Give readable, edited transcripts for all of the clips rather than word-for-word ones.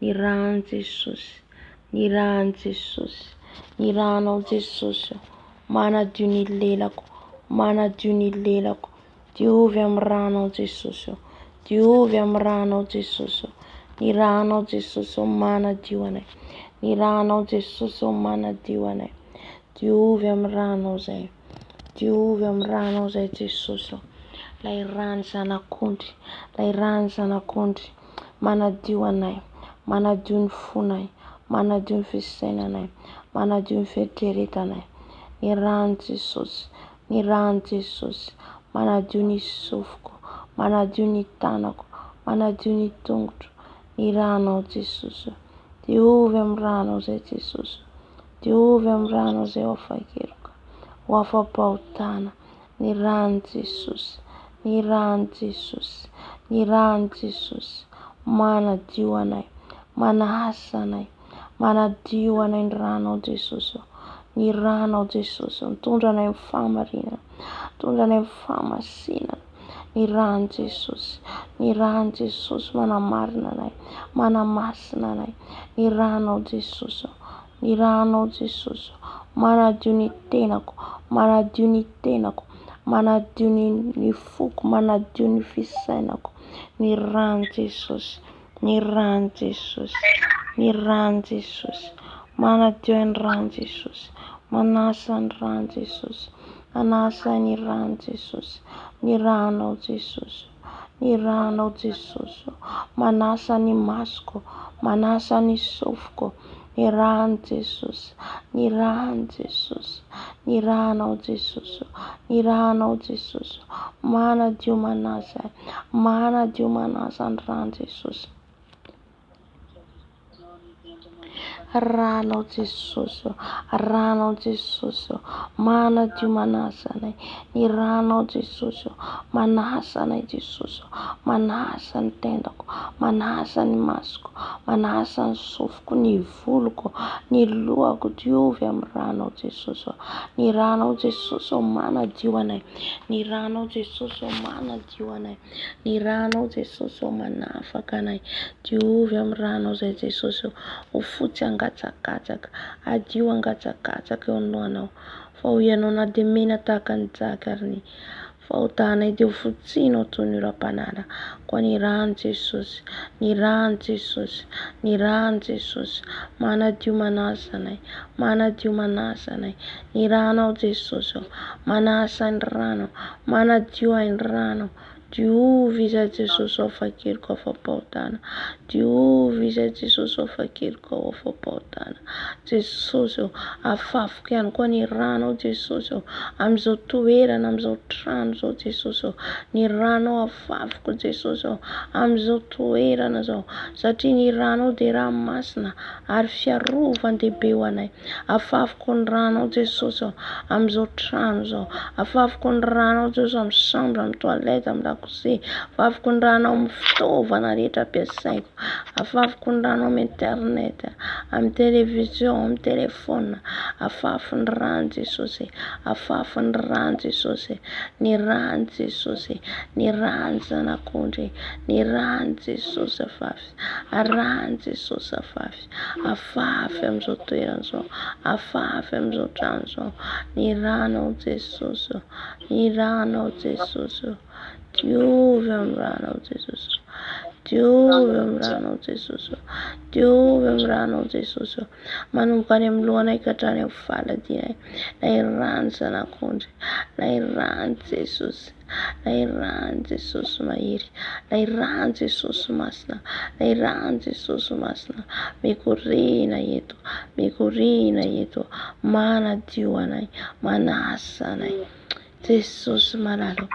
ny ran'ny Jesosy, ny ran'ny Jesosy, ny ranao Jesosy, manadio ny lelako, manadio ny lelako, diovy amin'ny ranao Jesosy, diovy amin'ny ranao Jesosy, ny ranao Jesosy manadio anay, ny ranao Jesosy manadio anay, diovy amin'ny ranao zay, diovy amin'ny ranao zay Jesosy, lay rano zanak'ondry, lay rano zanak'ondry, manadio anay, manadio ny fonay, manadio ny fisainanay, manadio ny fieritreretanay, ny rano Jesosy, ny rano Jesosy, manadio ny sofiko, manadio ny tanako, manadio ny tongotro, ny ranao Jesosy, diovy amin'ny ranao zay Jesosy, diovy amin'ny ranao zay hoafakeloko, hoafam-pahotana, ny rano Jesosy, ny rano Jesosy, ny rano Jesosy, manadio anay, manasa anay, manadio anay ny ranao Jesosy, ny ranao Jesosy, mitondra anay amin'ny fahamarinana, mitondra anay amin'ny fahamasinana, ny rano Jesosy, ny rano Jesosy manamarina anay, manamasina anay, ny ranao Jesosy, ny ranao Jesosy, manadio ny tenako, manadio ny tenako, manadio ny foko, manadio ny fisainako, ny rano Jesosy, ny rano Jesosy, ny rano Jesosy, manadio ny rano Jesosy, manasa ny rano Jesosy, manasa ny rano Jesosy, ny ranao Jesosy, ny ranao Jesosy, manasa ny masoko, manasa ny sofiko, ny rano Jesosy, ny rano Jesosy, ny ranao Jesosy, ny ranao Jesosy, manadio manasa, manadio manasa ny rano Jesosy, ranao Jesosy, ranao Jesosy, manadio manasa anay, ny ranao Jesosy, manasa anay Jesosy, manasa ny tendako, manasa ny masoko, manasa ny sofiko, ny voloko, ny lohako, diovy amin'ny ranao Jesosy, ny ranao Jesosy manadio anay, ny ranao Jesosy manadio anay, ny ranao Jesosy manafaka anay, diovy amin'ny ranao zay Jesosy, ho fotsy angatsakatsaka, adio angatsakatsaka eo anohanao, fa ho ianao na dia mena tahaka ny jakariny, fa ho tahanay dia ho fotsinao toy ny oram-panala, koa ny rano Jesosy, ny rano Jesosy, ny rano Jesosy, manadio manasa anay, manadio manasa anay, ny ranao Jesosy, manasa ny rano, manadio ny rano, diovy izay Jesosy hoafakeloko hoafam-pahotana, diovy izay Jesosy hoafakeloko hoafam-pahotana, Jesosy afafoko ihany koa ny ranao Jesosy, amin'izao toerana, amin'izao trano zao Jesosy, ny ranao afafoko Jesosy, amin'izao toerana zao, satria ny ranao dia ranomasina ary fiarovan-dehibe ho anay, afafoko ny ranao Jesosy amin'izao trano zao, afafoko ny ranao Jesosy amin'ny chambre, amin'ny toilette, amin'ny lakozia, afafoko ny ranao amin'ny fitaovana rehetra ampiasaiko, afafoko ny ranao amin'ny internet, amin'ny télévision, amin'ny telefona, afafo ny rano Jesosy, afafo ny rano Jesosy, ny rano Jesosy, ny rano zanak'ondry, ny rano Jesosy afafy, rano Jesosy afafy, afafy amin'izao toerana zao, afafy amin'izao trano zao, ny ranao Jesosy, ny ranao Jesosy, diovy amin'ny ranao Jesosy, diovy amin'ny ranao Jesosy, diovy amin'ny ranao Jesosy, manomboka any amin'ny lohanay ka hatrany amin'ny faladinay, lay rano zanak'ondry, lay rano Jesosy, lay rano Jesosy mahery, lay rano Jesosy masina, lay rano Jesosy masina, mikorina eto, mikorina eto, manadio anay, manasa anay, Jesosy malalo.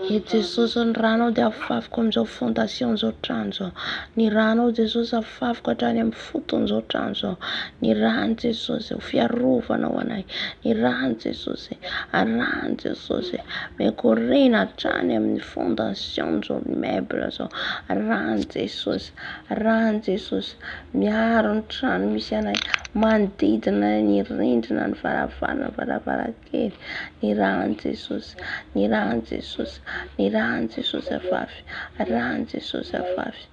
E Jesosy ny ranao dia afafoko amin'izao fondation zao trano zao, ny ranao Jesosy afafoko hatrany amin'ny foton'izao trano zao, ny rano Jesosy fiarovana ho anay, ny rano Jesosy, rano Jesosy mikorina hatrany amin'ny fondation zao meuble zao, rano Jesosy, rano Jesosy miaro ny trano misy anay, manodidina ny rindrina, ny varavarana, varavarankely, ny rano Jesosy, ny rano Jesosy, Jesosy, ny rano Jesosy avavy, rano Jesosy avavy,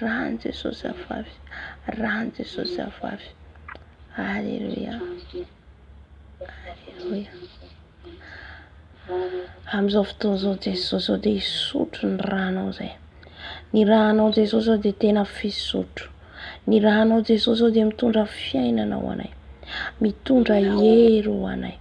rano Jesosy avavy, rano Jesosy avavy. Alleluia, alleluia. Amin'izao fotoana izao Jesosy ao dia hisotro ny ranao zay. Ny ranao Jesosy ao dia tena fisotro. Ny ranao Jesosy ao dia mitondra fiainana ho anay, mitondra hery ho anay.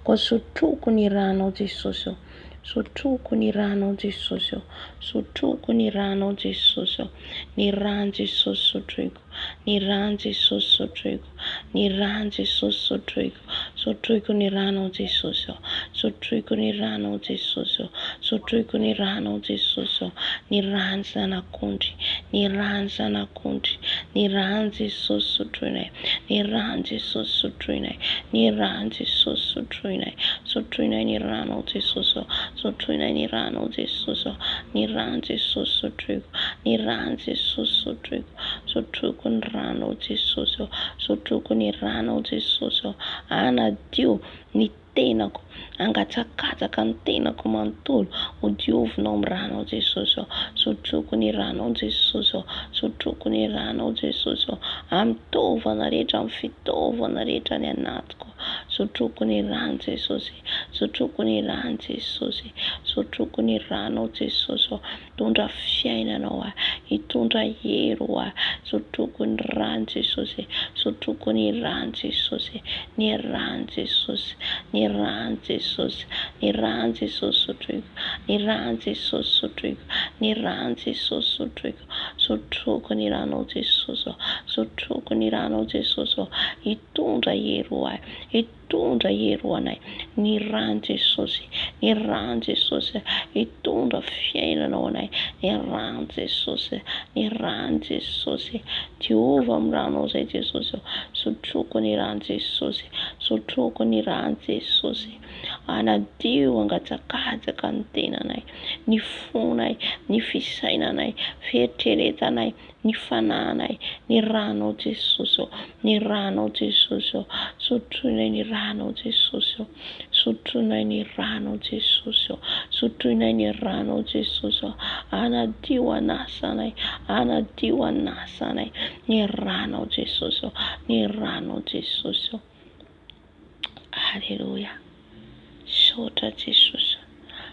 Koa sotroko ny ranao Jesosy ao, sotroko ny ranao Jesosy ao, sotroko ny ranao Jesosy ao. Ny rano Jesosy sotroiko, ny rano Jesosy sotroiko, ny rano Jesosy sotroiko, sotroiko ny ranao Jesosy ao, sotroiko ny ranao Jesosy ao, sotroiko ny ranao Jesosy ao. Ny rano zanak'ondry, ny rano zanak'ondry, ny rano Jesosy sotroinay, ny rano Jesosy sotroinay, ny rano Jesosy sotroinay, sotroinay ny ranao Jesosy ao, sotroinay ny ranao Jesosy ao, ny rano Jesosy sotroiko, ny rano Jesosy sotroiko, sotroiko ny ranao Jesosy ao, sotroiko ny ranao Jesosy ao. Anadio ny tenako, angatsakatsaka ny tenako manontolo, ho diovinao amin'ny ranao Jesosy ao, sotroko ny ranao Jesosy ao, sotroko ny ranao Jesosy ao, amin'ny tovana rehetra, amin'ny fitaovana rehetra ny anatiko, sotroko ny rano Jesosy, sotroko ny rano Jesosy, sotroko ny ranao Jesosy ao. Hitondra fiainana ho ahy, hitondra hery ho ahy, sotroko ny rano Jesosy, sotroko ny rano Jesosy, ny rano Jesosy, ny rano Jesosy, ny rano Jesosy sotroiko, ny rano Jesosy sotroiko, ny rano Jesosy sotroiko, sotroko ny ranao Jesosy ao, sotroko ny ranao Jesosy ao. Hitondra hery ho ahy, hitondra hery ho anay, ny rano Jesosy, ny rano Jesosy, hitondra fiainana ho anay, ny rano Jesosy, ny rano Jesosy. Diova amin'ny ranao zay Jesosy ao, sotroko ny rano Jesosy, sotroko ny rano Jesosy. Anadio angatsakatsaka ny tenanay, ny fonay, ny fisainanay, fieritreretanay, ny fananay, ny ranao Jesosy ao, ny ranao Jesosy ao. Sotroinay ny ranao Jesosy ao, sotroinay ny ranao Jesosy ao, sotroinay ny ranao Jesosy ao. Anadio anasanay, anadio anasanay, ny ranao Jesosy ao, ny ranao Jesosy ao. Alleluia. Sotra Jesosy,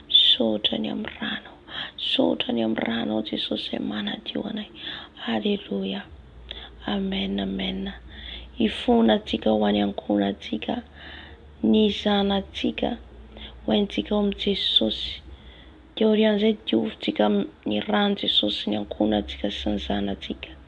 sotra ny amin'ny ranao, sotra ny amin'ny ranao Jesosy manadio anay. Alleluia. Amen, amen. Ifonatsika ho any ankonatsika, ny zanatsika ho antsika amin'ny Jesosy. Dia orian'izay diovintsika ny rano Jesosy ny ankonatsika sy ny zanatsika.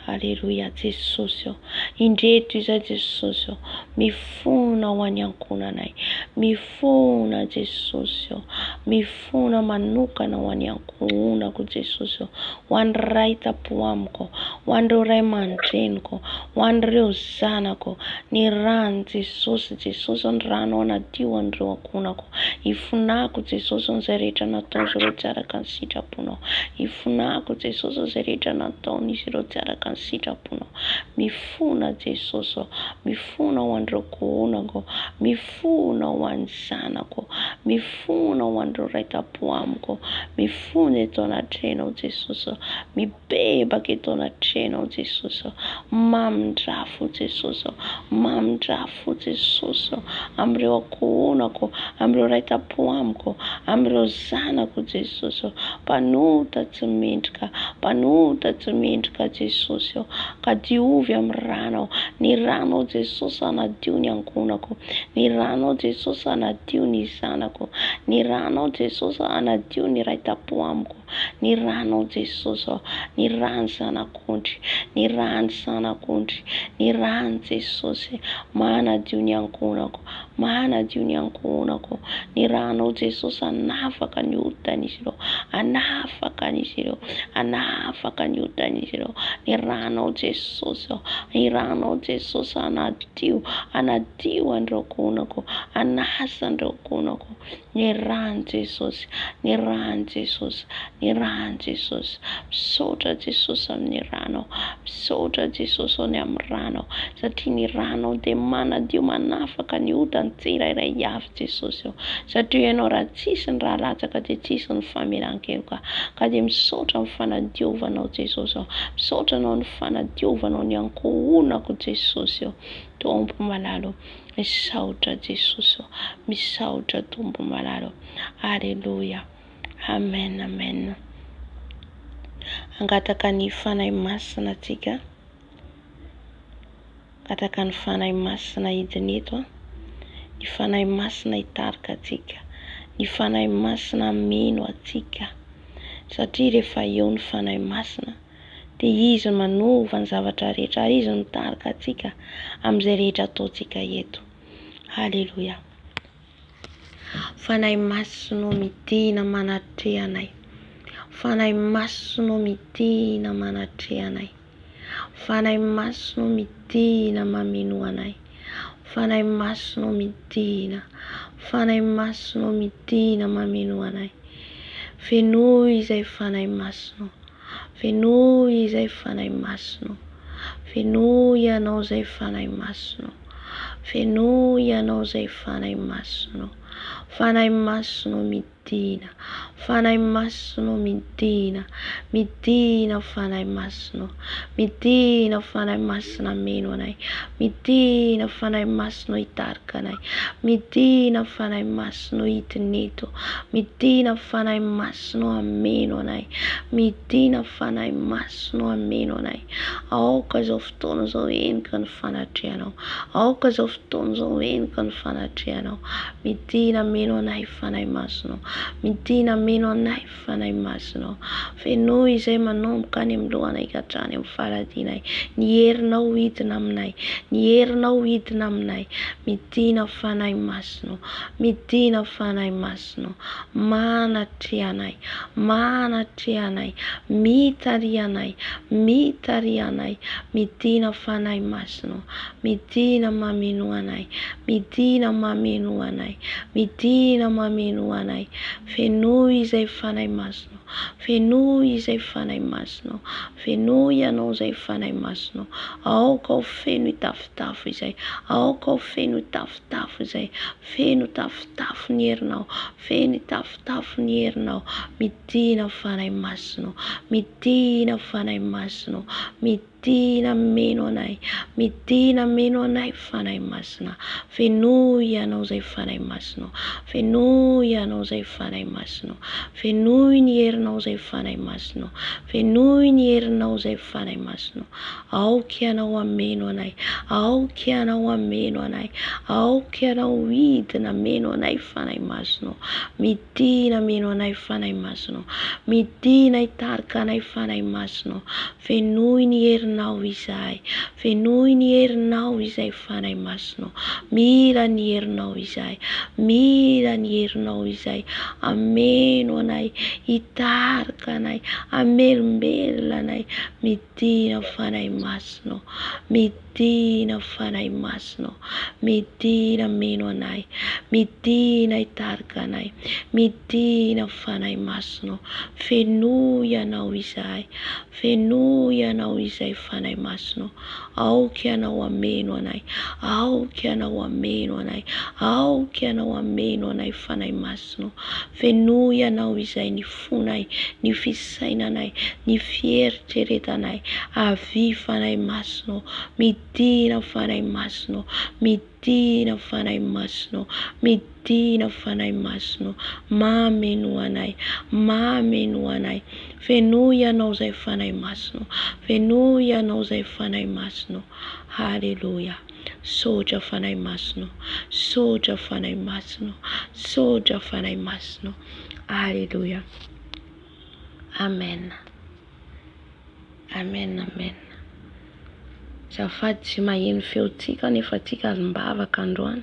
Alleluia Jesosy ao. Indreto izay Jesosy ao, mifona ho any ankonanay, mifona Jesosy ao, mifona manokana ho any ankonako Jesosy ao, ho an'ny ray tapo amiko, ho an'ireo ray aman-dreniko, ho an'ireo zanako. Ny rano Jesosy, Jesosy ny rano anadio an'ireo ankonako. Ifonako Jesosy n'izay rehetra nataon'izareo tsy araka ny sitraponao, ifonako Jesosy n'izay rehetra nataon'izy ireo tsy araka ny sitraponao. Mifona Jesosy ao, mifona ho an'ireo kohonako, mifona ho an'ny zanako, mifona ho an'ireo ray tapo amiko, mifona eto anatrenao Jesosy ao, mibebaka eto anatrenao Jesosy ao. Mamindrafo Jesosy ao, mamindrafo Jesosy ao, amin'ireo kohonako, amin'ireo ray tapo amiko, amin'ireo zanako Jesosy ao. Mpanota tsy mendrika, mpanota tsy mendrika Jesosy ao, ka diovy amin'ny ranao. Ny ranao Jesosy anadio ny ankonako, ny ranao Jesosy anadio ny zanako, ny ranao Jesosy anadio ny ray tapo amiko, ny ranao Jesosy ao, ny rano zanak'ondry, ny rano zanak'ondry, ny rano Jesosy manadio ny ankonako, manadio ny ankonako. Ny ranao Jesosy anafaka ny otan'izy ireo, anafaka an'izy ireo, anafaka ny otan'izy ireo. Ny ranao Jesosy ao, ny ranao Jesosy anadio, anadio an'ireo konako, anasa an'ireo konako. Ny rano Jesosy, ny rano Jesosy, ny rano Jesosy. Misaotra Jesosy amin'ny ranao, misaotra Jesosy ao ny amin'ny ranao, satria ny ranao dia manadio manafaka ny otany ny tsirairay avy Jesosy. Satria ianao raha tsisy ny raha latsaka dia tsisy ny famelan-keloka. Ka dia misaotra ny fanadiovanao Jesosy. Misaotra anao ny fanadiovanao ny ankohonako Jesosy. Tompo malalo. Misaotra Jesosy. Misaotra Tompo malalo. Alleluia. Amen, amen. Angataka ny fanahy masina atsika. Angataka ny fanahy masina hidiny eto. Ny fanahy masina hitarika atsika. Ny fanahy masina meno atsika. Satria rehefa eo ny fanahy masina dia izy manova ny zavatra rehetra. Izy mitarika atsika amin'izay rehetra ataontsika eto. Halleluja. Fanahy masina midina manatrehanay. Fanahy masina midina manatrehanay. Fanahy masina midina mameno anay. Fanahy masina midina. Fanahy masina midina mameno anay. Fenoy izay fanahy masina. Fenoy izay fanahy masina. Fenoy ianao izay fanahy masina. Fenoy ianao izay fanahy masina. Fanahy masina midina. Fanahy masina midina. Midina fanahy masina. Midina fanahy masina meno anay. Midina fanahy masina hitarika anay. Midina fanahy masina hitineto. Midina fanahy masina ameno anay. Midina fanahy masina ameno anay. Aoka izao fotoana izao enika ny fanatrehanao. Aoka izao fotoana izao enika ny fanatrehanao. Midina meno anay fanahy masina. Midina meno anay fanahy masina. Fenoy izay manomboka any amin'ny lohanay ka hatrany amin'ny faladinay. Ny herinao hidina aminay. Ny herinao hidina aminay. Midina fanahy masina. Midina fanahy masina. Manatrehanay. Manatrehanay. Mitarihanay. Mitarihanay. Midina fanahy masina. Midina mameno anay. Midina mameno anay. Midina mameno anay. Fenoy izay fanahy masina. Fenoy izay fanahy masina. Fenoy ianao izay fanahy masina. Aoka ho feno tafotafo izay. Aoka ho feno tafotafo izay. Feno tafotafo ny herinao. Feno tafotafo ny herinao. Midina fanahy masina. Midina fanahy masina. Midina meno anay. Midina meno anay fanahy masina. Fenoy ianao izay fanahy masina. Fenoy ianao izay fanahy masina. Fenoy ny herinao izay fanahy masina. Fenoy ny herinao izay fanahy masina. Aoka ianao ameno anay. Aoka ianao ameno anay. Aoka ianao hidina meno anay fanahy masina. Midina meno anay fanahy masina. Midina hitarika anay fanahy masina. Fenoy ny herinao izay. Fenoy ny herinao izay fanahy masina. Mila ny herinao izay. Mila ny herinao izay. Ameno anay. Hitarika anay. Amelombelona anay. Midina fanahy masina. Midina fanahy masina. Midina meno anay. Midina hitarika anay. Midina fanahy masina. Fenoy ianao izay. Fenoy ianao izay fanahy masina. Aoka ianao ameno anay. Aoka ianao ameno anay. Aoka ianao ameno anay fanahy masina. Fenoy ianao izay ny fonay, ny fisainanay, ny fieritreretanay. Avy fanahy masina. Midina fanahy masina. Midina fanahy masina. Midina fanahy masina. Mameno anay. Mameno anay. Fenoy ianao izay fanahy masina. Fenoy ianao izay fanahy masina. Halleluja. Sotra fanahy masina. Sotra fanahy masina. Sotra fanahy masina. Halleluja. Amen. Amen, amen. Zafady tsy maheno feontsika nefa tsika mbavaka androany.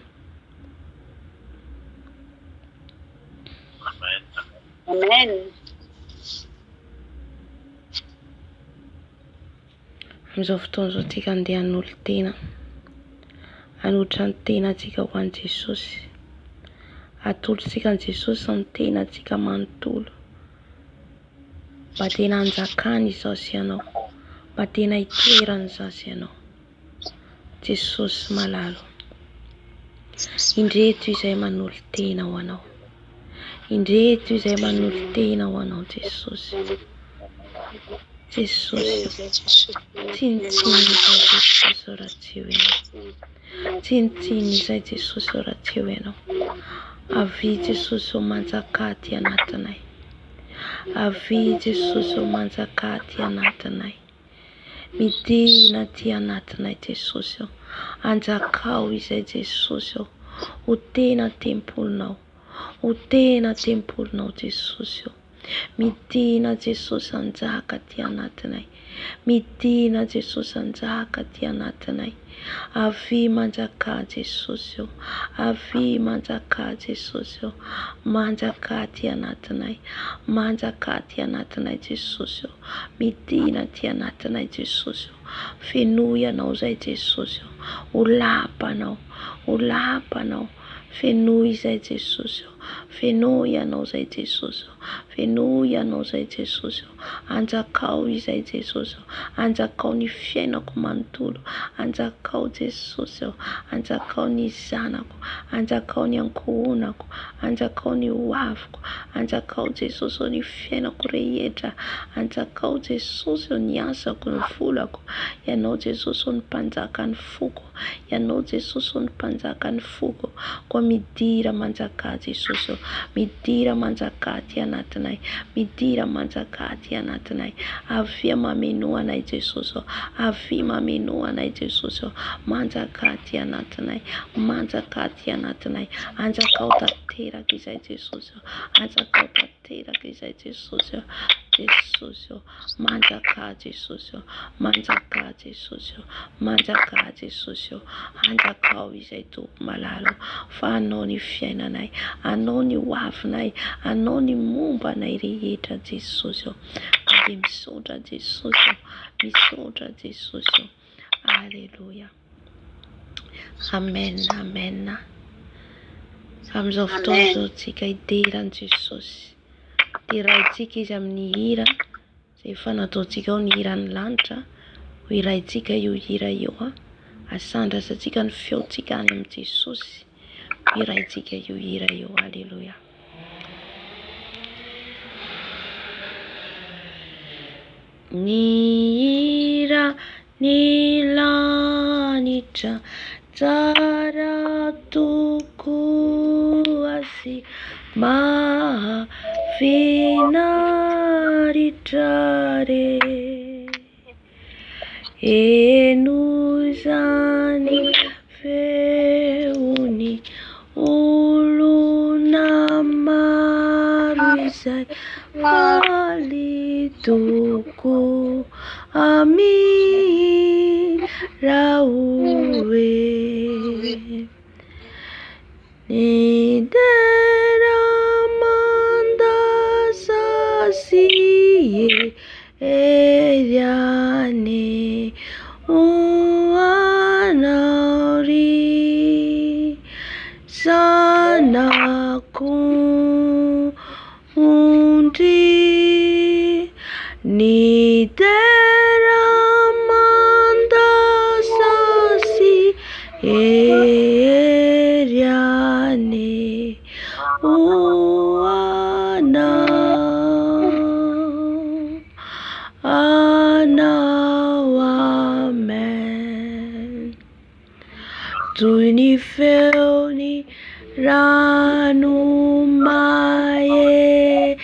Amen. Amin'izao fotoana izao tsika andeha hanolo tena. Hanotra ny tenantsika ho an'i Jesosy. Atolotsika an'i Jesosy ny tenantsika manontolo. Mba tena hanjakany izao ianao. Mba tena hitoerany izao ianao. Jesosy malalo. Indreto izay manolo tena ho anao. Indreto izay manolo tena ho anao Jesosy. Jesosy, tsinitsiny izay Jesosy raha tsy eo ianao. Tsinitsiny izay Jesosy raha tsy eo ianao. Avy Jesosy manjaka aty anatinay. Avy Jesosy manjaka aty anatinay. Midina aty anatinay Jesosy. Anjakao izay Jesosy. Ho tena tempolinao. Ho tena tempolinao Jesosy. Midina Jesosy anjaka aty anatinay. Midina Jesosy anjaka aty anatinay. Avy manjaka Jesosy. Avy manjaka Jesosy. Manjaka aty anatinay. Manjaka aty anatinay Jesosy. Midina aty anatinay Jesosy. Fenoy anao zay Jesosy. Ho lapanao. Ho lapanao. Fenoy zay Jesosy. Fenoy anao zay Jesosy. Fenoy anao zay Jesosy. Anjakao izay Jesosy. Anjakao ny fiainako manontolo. Anjakao Jesosy. Anjakao ny zanako. Anjakao ny ankohonako. Anjakao ny hoaviko. Anjakao Jesosy ny fiainako rehetra. Anjakao Jesosy ny asako ny volako. Ianao Jesosy ny mpanjaka ny foko. Ianao Jesosy ny mpanjaka ny foko. Koa midira manjaka Jesosy. Midira manjaka aty anatinay. Midira manjaka aty anatinay. Avy mameno anay Jesosy. Avy mameno anay Jesosy. Manjaka aty anatinay. Manjaka aty anatinay. Anjakao tanteraka izay Jesosy. Anjakao tanteraka izay Jesosy. Jesosy. Manjaka Jesosy. Manjaka Jesosy. Manjaka Jesosy. Anjakao izay tompo malalo. Fa anao ny fiainanay. Anao ny hoavinay. Anao ny mombanay rehetra Jesosy. Ade misaotra Jesosy. Misaotra Jesosy. Alleluia. Amen. Amen. Amin'izao fotoana zao tsika hiderany Jesosy. Iraintsika izy amin'ny hira. Izay efa nataontsika ao ny hiran'ny lanitra. Ho iraintsika io hira io. Asandrasantsika ny feontsika any amin'ny Jesosy. Iraintsika io hira io. Alleluia. Ny hira ny lanitra tsara tokoa sy mahafinaritra re. Eno zany feony olona maro izay valitoko amiraoe. Ny dera mandasa sie eriane oanauri sanaku undi. Ni dera mandasa si eriane oana amen. Toy ny feony rano maerini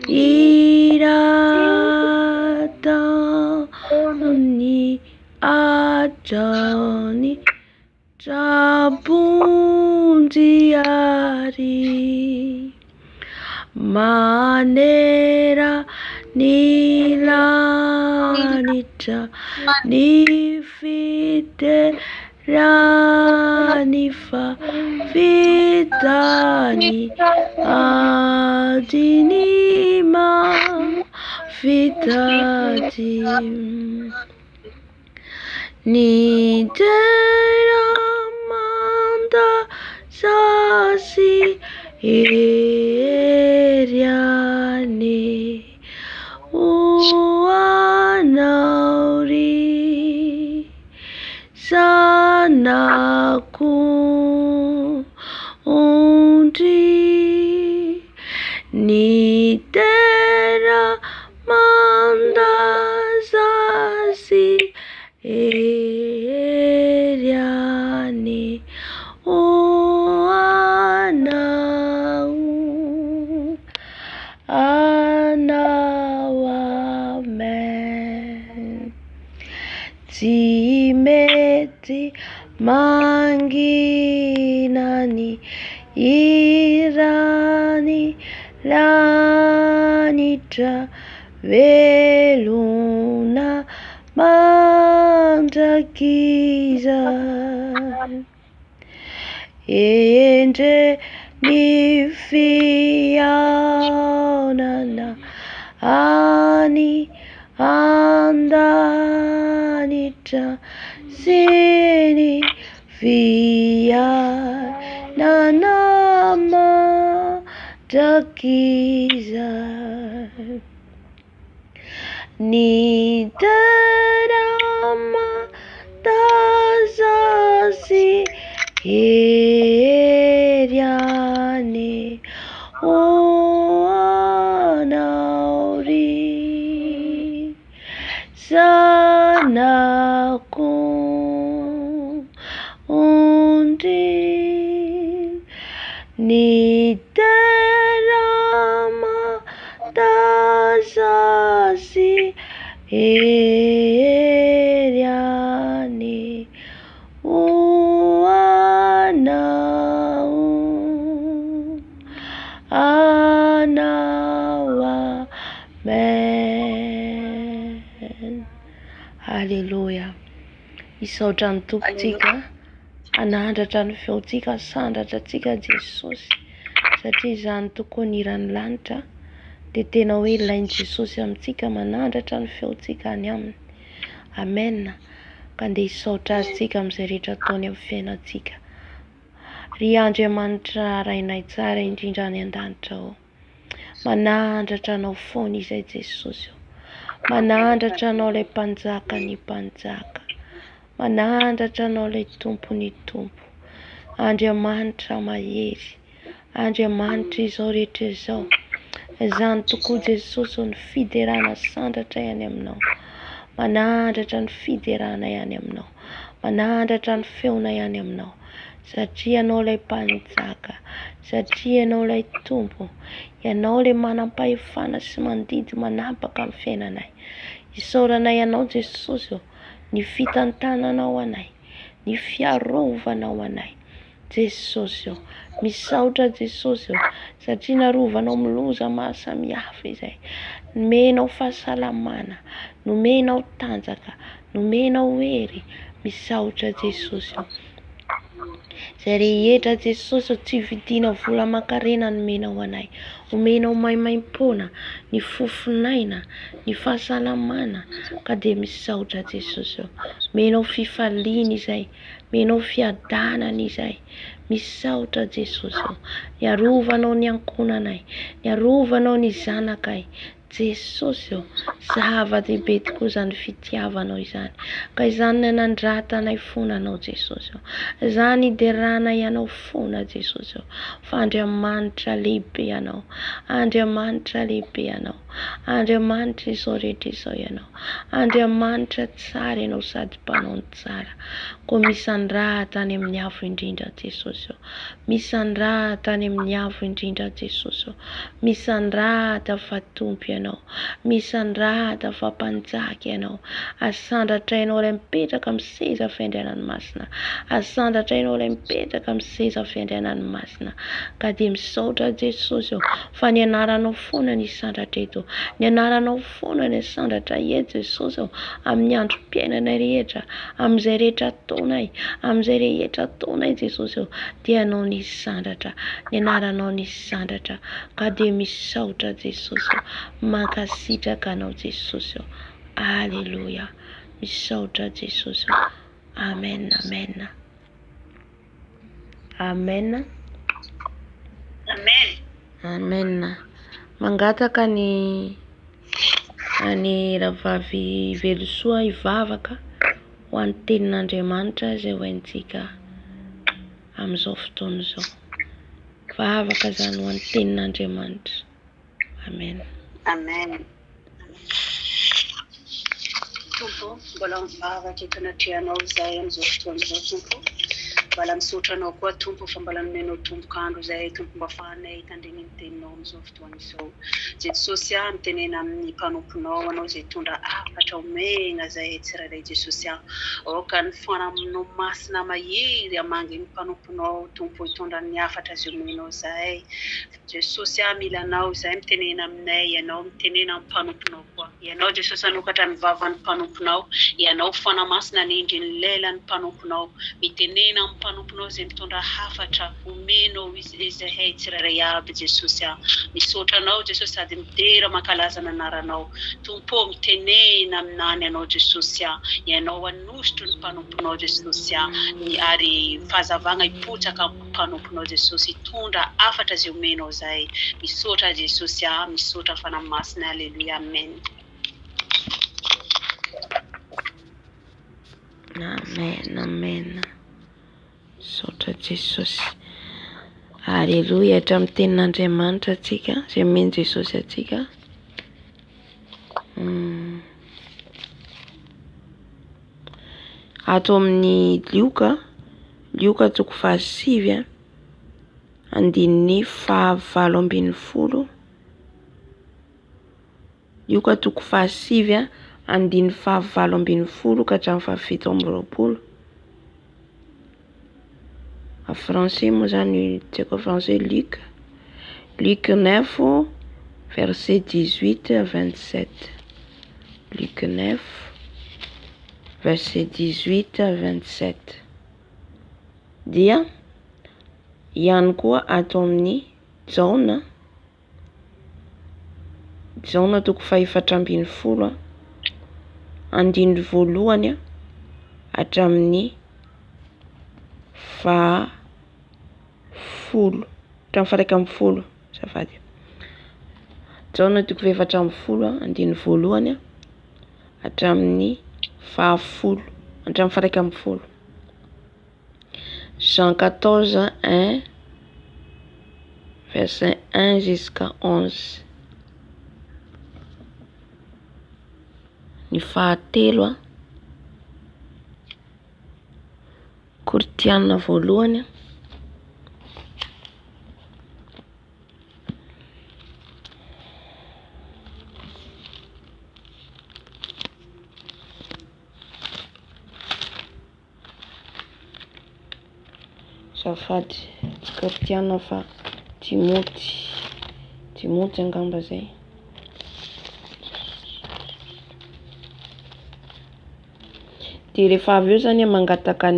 iratani ajani trabundiari manera nilanitra nifiterani fa vitani adinima vitati. Ni dera mandasa si eriane oanauri sanaku Eriane o anau amen timeti manginani irani lanita veluna mandakiza ende nifiaunana ani andanita sini via nanama dakiza ni terama tazasi eriane o anauri sanaku undi ni terama tazasi eriane o anau anawa men. Hallelujah. Isaotra ny tompontsika, anandratra ny feontsika, sandratra antsika Jesosy, satria izany tokoa ny iran'ny lanitra dia tena hoe ilain'i Jesosy amintsika manandratra ny feontsika any aminy. Amen. Ka andeha isaotra azy tsika amin'izay rehetra ataony amin'ny fiainantsika. Ry Andriamanitra rainay tsara indrindra any an-danitra ao, manandratra anao foana izay Jesosy. Manandratra anao ilay mpanjaka ny mpanjaka, manandratra anao ilay tompo ny tompo. Andriamanitra mahery, Andriamanitra izao rehetra izao, izany tokoa Jesosy ny fiderana sandratra ihany aminao, manandratra ny fiderana ihany aminao, manandratra ny feona ihany aminao, satria ianao ilay mpanjaka, satria ianao ilay tompo, ianao ilay manam-pahefana sy mandidy manapaka amin'ny fiainanay. Isaoranay ianao Jesosy, ny fitantananao anay, ny fiarovanao anay Jesosy. Misaotra Jesosy, satria narovanao miloza mahasamihafa izay, nomenao fahasalamana, nomenao tanjaka, nomenao hery. Misaotra Jesosy. Izay rehetra Jesosy tsy vidiana vola aman-karena nomenao anay, omenao maimaim-poana, ny fofinaina, ny fahasalamana. Ka dia misaotra Jesosy, menao fifaliana izay, menao fiadanana izay. Misaotra Jesosy, niarovanao ny ankonanay, niarovanao ny zanakay Jesosy. Zava-dehibe tokoa izany fitiavanao izany, ka izany nandratanay fonanao Jesosy, izany hiderana ianao fona Jesosy. Fa Andriamanitra lehibe ianao, Andriamanitra lehibe ianao, Andriamanitra izao rehetra izao ianao, Andriamanitra tsara ianao sady mpanao ny tsara. Koa misandraha tany amin'ny avo indrindra Jesosy, misandraha tany amin'ny avo indrindra Jesosy, misandraha fa tompo ianao, misandraha fa mpanjaka ianao. Asandatra ianao ilay mipetraka amin'ny seza fiandrianan'ny masina, asandatra ianao ilay mipetraka amin'ny seza fiandrianan'ny masina. Ka dia misaotra Jesosy, fa ny anaranao foana ny sandatra eto, ny anaranao foana ny sandatra eto Jesosy, amin'ny androm-piainana rehetra, amin'izay rehetra ataonay, amin'izay rehetra ataonay Jesosy, dia anao ny sandatra, ny anaranao ny sandatra. Ka dia misaotra Jesosy, mankasitraka anao Jesosy. Alleluia. Misaotra Jesosy. Amen, amen. Amen. Amen. Amen. Mangataka ny ravavy velosoa hivavaka ho an'ny tenin'Andriamanitra izay hoentsika amin'izao fotoana izao. Vavaka izany ho an'ny tenin'Andriamanitra. Amen. Amen. tompo mbola mivavaka eto anatrianao zay am'izao fotoan'izao tompo mbola misotranao koa tompo fa mbola nomenao tombokandro zay tompo mba fahanay tandreny ny teninao am'izao fotoan'izao Jesosy mitenena amin'ny mpanomponao anao zay tondra afatra omena zay tsirairay Jesosy aoka ny fanaminao masina mahiry amangy ny mpanomponao tompo hitondra ny afatra azy omenao zay Jesosy milanao zay mitenena aminay ianao mitenena amin'ny mpanomponao koa ianao Jesosy anokatra ny vavan'ny mpanomponao ianao fanamasina ny endriny lela ny mpanomponao mitenena amin'ny mpanomponao zay mitondra hafatra omenao izay tsirairay aby Jesosy misotranao Jesosy sady midera mankalaza ny anaranao tompo mitenena aminany ianao Jesosy ianao anosotro ny mpanomponao Jesosy ary fahazavagna hipotsaka amin'ny mpanomponao Jesosy hitondra afatra zay omenao zay misotra Jesosy misotra fanamasina alleluia amen Amen, amen. Sotra Jesosy. Alleluia, hatramin'ny tenin'Andriamanitra atsika, izay omeny Jesosy atsika. Ato amin'ny Lioka toko fahasivy andininy 7:20. Lioka toko fahasivy andininy 7:20 ka hatramin'ny 7:20. En français moa zany tiako français Luc 9 verset 18 à 27. Luc 9 verset 18 à 27. Dia ihany koa ato amin'ny Jaona toko 4:20 andininy 1 hatramin'ny 10 zafady. Jaona toko 4:20 andininy 1 hatramin'ny 10. Jean 14 1 verset 1 jusqu'à 11. Ny fahatelo Koritiana voalohany zafady Koritiana fa Timoty angamba zay. Dia rehefa avy eo zany mangataka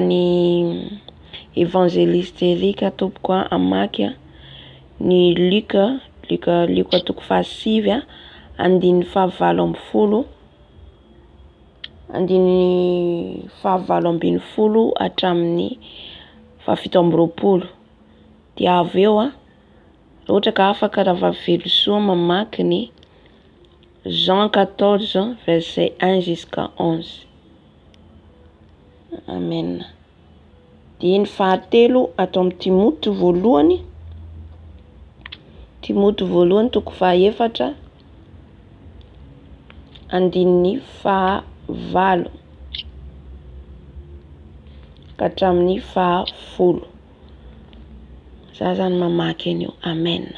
ny evangeliste Erika tompoko amaky ny Luka toko 7 andininy 7:20 andininy 7:20 hatramin'ny 7:20. Dia avy eo ohatra ka afaka raha vavelo soa mamaky ny Jean 14 verset 1 jusqu'à 11. Amen. Dia ny fahatelo ato amin'ny Timoty voalohany toko 4 andininy 9 ka hatramin'ny 10. Za zany mamaky an'io. Amen.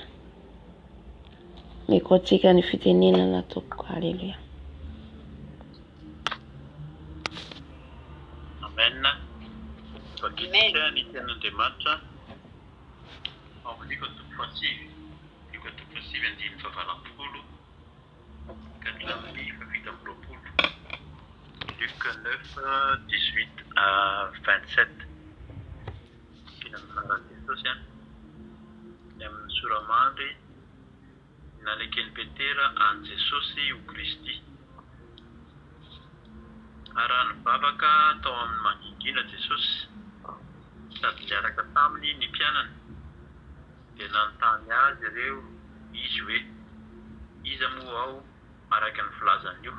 Mikoantsika ny fitenenana tompoko. Alleluia. Amen. Fakitika ny tenin'Andriamanitra ao amin'ny Luka toko 7 andininy 7:20 ka hatramin'ny 7:20. Luc 9 18 à 27. Kinamana Jesosy ny amin'ny soramandry nalekeny Petera an Jesosy o Kristy. Araha nivavaka tao amin'ny mangingina Jesosy sady miaraka taminy ny mpianany. Dia nanontany azy ireo izy hoe iza moa ao araka ny filazany io.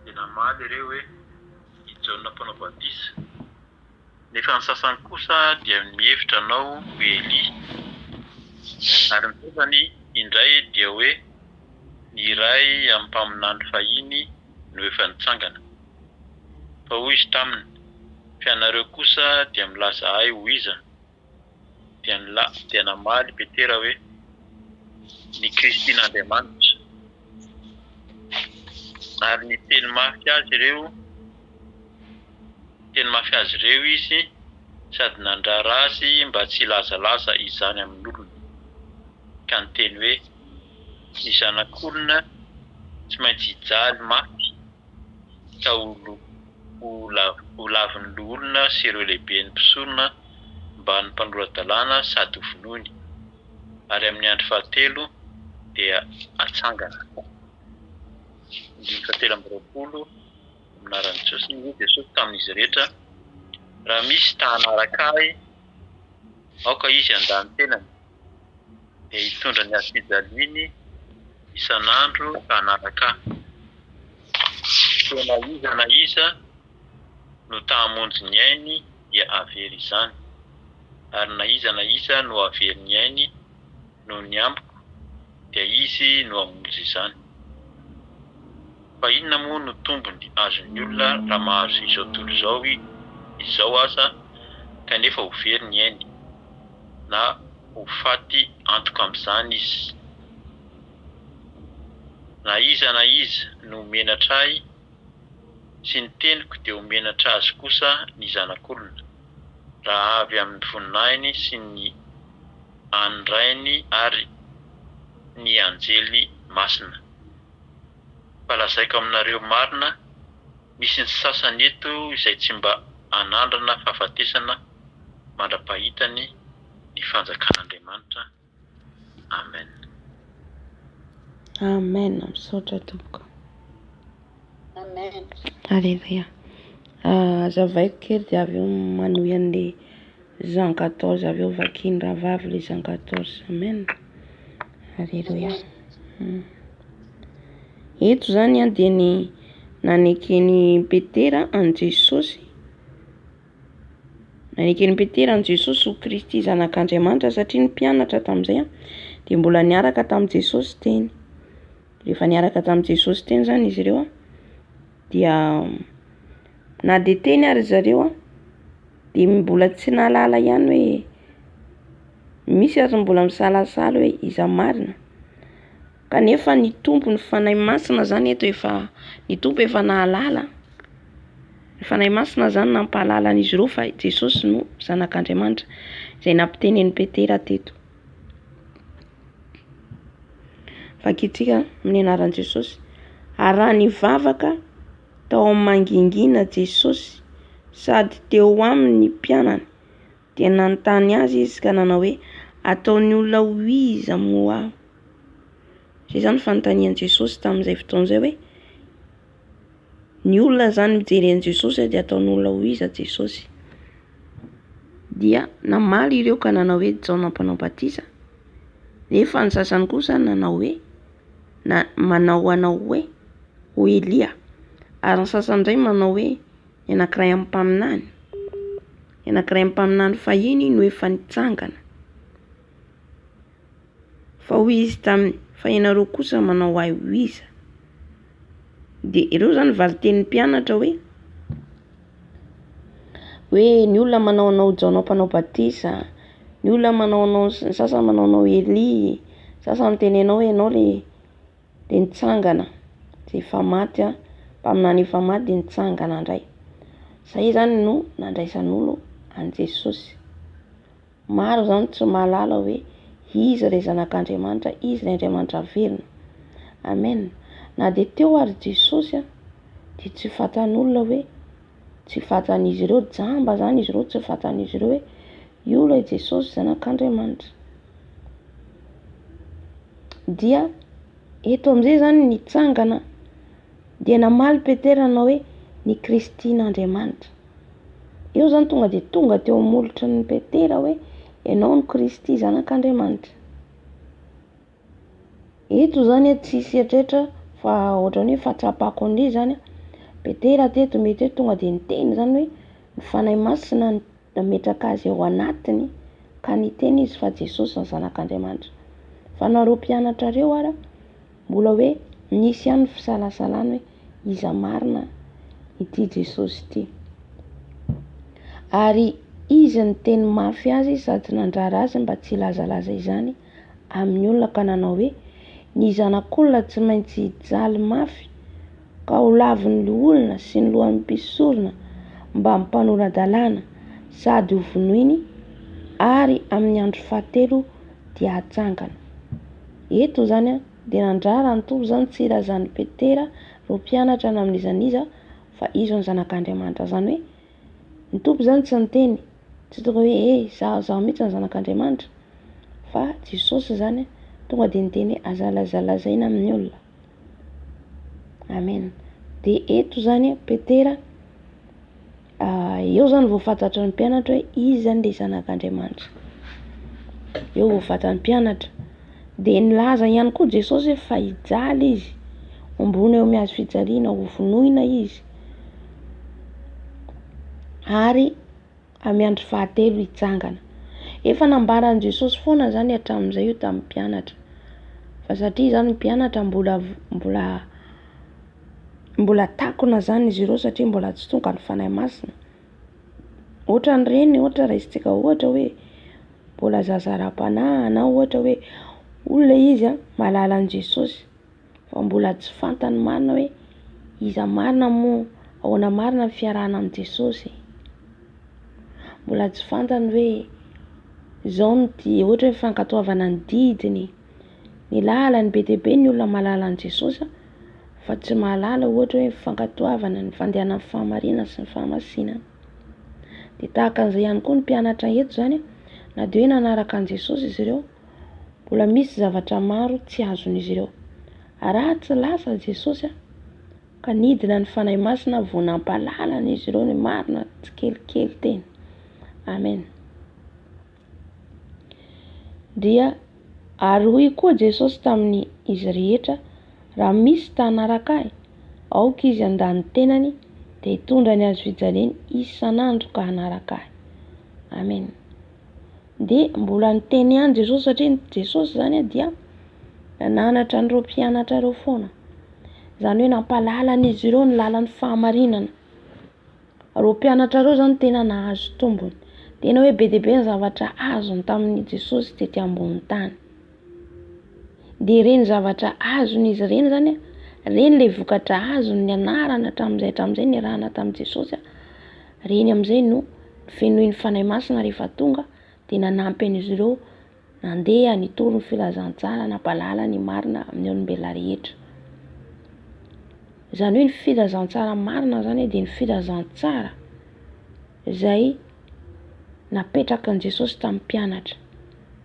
Dia namaly ireo hoe i Jaona mpanao batisa. Nefa ny sasany kosa dia mihevitra anao hoe Eli. Ary ny sasany indray dia hoe Ny iray amin'ny mpaminandro fahiny no efa nitsangana. Fa hoy izy taminy, fianareo kosa dia milaza ahy ho iza, dia namaly Petera hoe ny Kristin'Andriamanitra. Ary ny teny mafy azy ireo izy sady nandrara azy mba tsy lazalaza izany amin'ny olona. Ka niteny hoe ny zanak'olona tsy maintsy hijaly mafy ka ho lavin'ny olona sy ireo lehibe ny mpisorona mba ny mpanoradalàna sady ho vonoiny. Ary amin'ny andro fahatelo dia atsangana. Ny 17 minaran'i Jesosy tamin'izy rehetra, raha misy ta hanaraka ahy, aoka izy andany tenany, dia hitondra ny azy fijaliany isan'andro ka hanaraka ahy. Tena iza na iza no ta hamonjy ny ainy dia avery izany, ary na iza no avery ny ainy no ny ambiko dia izy no hamonjy izany. Fa inona moa no tombony azon'ny olona raha mahazo izao tontolo izao aza kanefa ho very ny ainy, na ho faty antoka amin'izany izy. Na iza no menatra ahy sy ny teniko dia homenatra azy kosa ny zanak'olona, raha avy amin'ny voninahiny sy ny anirainy ary ny anjely masina. Fa lazaiko aminareo marina, misy ny sasany eto izay tsy mba anandrana fahafatesana mandra-pahitany ny fanjakan'Andriamanitra. Amen. Amen. Misaotra tompoko. Amen. Alléluia. Azavaiko kely dia avy eo manohy an'le Jean 14, avy eo vakiny rahavavy le Jean 14. Amen. Alléluia. Eto zany dia ny nanekeny Petera an Jesosy. Nanekeny Petera an Jesosy ho Kristy zanak'Andriamanitra, satria ny mpianatra tamin'izay dia mbola niaraka tamin'i Jesosy teny. Rehefa niaraka tamin'i Jesosy teny zany izy ireo dia na dia teny ary zareo dia mbola tsy nalala ihany hoe misy azy mbola misalasala hoe iza marina. Kanefa ny tompo ny fanahy masina zany eto efa ny tompo efa nahalala. Ny fanahy masina zany nampahalala an'izy ireo fa Jesosy no zanak'Andriamanitra, izay nampitenen'i Petera teto. Vakitsika amin'ny anaran'i Jesosy. Araha nivavaka tao amin'ny mangingina Jesosy sady teo aminy ny mpianany, dia nanontany azy izy ka nanao hoe ataony olona ho iza moa aho. Izay zany fanontanian'i Jesosy tamin'izay fotoan'izay hoe ny olona zany mijery an'i Jesosy dia ataony olona ho iza Jesosy. Dia namaly ireo ka nanao hoe Jaona mpanao batisa, nefa ny sasany kosa nanao hoe manao hoe ho Elia, ary ny sasany indray manao hoe ny anankiray amin'ny mpaminany. Ny anankiray amin'ny mpaminany fahiny no efa nitsangana. Fa hoy izy taminy, fa ianareo kosa manao ahy ho iza. Dia ireo zany valiten'ny mpianatra hoe ny olona manao Jaona mpanao batisa, ny olona manao sasany manao Elia, sasany mitenenao hoe ianao le nitsangana, izay efa maty mpaminany efa maty dia nitsangana indray. Izay zany no nandraisan'olo an Jesosy. Maro zany tsy mahalala hoe iza ilay zanak'Andriamanitra, iza ilay Andriamanitra verina. Amen. Na dia teo ary Jesosy dia tsy fantan'olona hoe, tsy fantan'izy ireo, jamba zany izy ireo, tsy fantan'izy ireo hoe io ilay Jesosy zanak'Andriamanitra. Dia eto amin'izay zany nitsangana dia namaly Petera nanao hoe ny Kristin'Andriamanitra. Eo zany tonga teo molotry ny Petera hoe ianao ny Kristy zanak'Andriamanitra. Eto zany tsisy eritreretra fa ohatrany hoe fahatsapako an'ilay zany Petera teto mety hoe tonga dia niteny zany hoe ny fanahy masina nametraka azy ao anatiny ka niteny izy fa Jesosy ny zanak'Andriamanitra. Fa nareo mpianatra ireo mbola hoe nisy ihany fisalasalana hoe iza marina ity Jesosy ity. Ary izy ny teny mafy azy sady nandrara azy mba tsy lazalaza izany amin'ny olona, ka nanao hoe ny zanak'olona tsy maintsy hijaly mafy ka ho lavin'ny olona sy ny lohan'ny mpisorona mba mpanora-dalàna sady ho vonoiny, ary amin'ny andro fahatelo dia hatsangana. Eto zany dia nandrara ny tompo zany tsy ilazan'ny Petera ro mpianatra amin'izaniza fa izy ny zanak'Andriamanitra. Zany hoe ny tompo zany tsy niteny, tsy tonga hoe zaho mihitsy ny zanak'Andriamanitra, fa Jesosy zany tonga dia niteny hoe azalazalazaina amin'ny olona. Amen. Dia eto zany Petera eo zany voafantatry ny mpianatra hoe izy zany le zanak'Andriamanitra. Eo voafantatry ny mpianatra. Dia nilaza ihany koa Jesosy hoe fa hijaly izy, ombony eo amin'ny hazo fijaliana, ho vonoina izy, ary amin'ny andro fahatelo hitsangana. Efa nambaran'i Jesosy foana zany hatramin'izay io tamin'ny mpianatra, fa satria zany ny mpianatra mbola takona zany izy ireo, satria mbola tsy tonga ny fanahy masina. Ohatra ny reny, ohatra raisitsika ohatra hoe mbola zazara-panahy, na ohatra hoe olona izy malala an' Jesosy fa mbola tsy fantany marina hoe iza marina moa, ahoana marina ny fiarahana amb Jesosy. Mbola tsy fantany hoe zao ny ohatra hoe fankatoavana ny didiny, ny lalany be dia be ny olona malala an' Jesosy, fa tsy mahalala ohatra hoe fankatoavana, ny fandehanany fahamarinana sy ny fahamasinana. Dia tahaka an'izay ihany koa ny mpianatra eto zany, na dia hoe nanaraka an' Jesosy izy ireo, mbola misy zavatra maro tsy azon'izy ireo. Raha tsy lasa Jesosy ka nidina ny fanahy masina vao nampalalana izy ireo ny marina tsy kelikely teny. Amen. Dia ary hoy koa Jesosy tamin'ny izy rehetra, raha misy tanaraka ahy, aoka izy andany tenany dia hitondra ny hazo fijaliany isan'andro ka hanaraka ahy. Amen. Dia mbola niteny ihany Jesosy, satria Jesosy zany dia nananatra an'ireo mpianatra ireo foana, zany hoe nampalalana izy ireo ny lalan'ny fahamarinana. Ireo mpianatra ireo zany tena nahazo tombony, tena hoe be dia be ny zavatra azony tamin'ny Jesosy tety ambony tany. Dia ireny zavatra azon'izy ireny zany, ireny le vokatra azony ny anarana hatramin'izay ny rahana tamin'i Jesosy, ireny amin'izay no fenoin'ny fanahy masina rehefa tonga dia nanampy an'izy ireo nandeha nitoro ny filazantsara, nampalalana ny marina amin'ny olombelona rehetra. Zany hoe ny filazantsara marina zany dia ny filazantsara izay napetraka an' Jesosy tamin'ny mpianatra.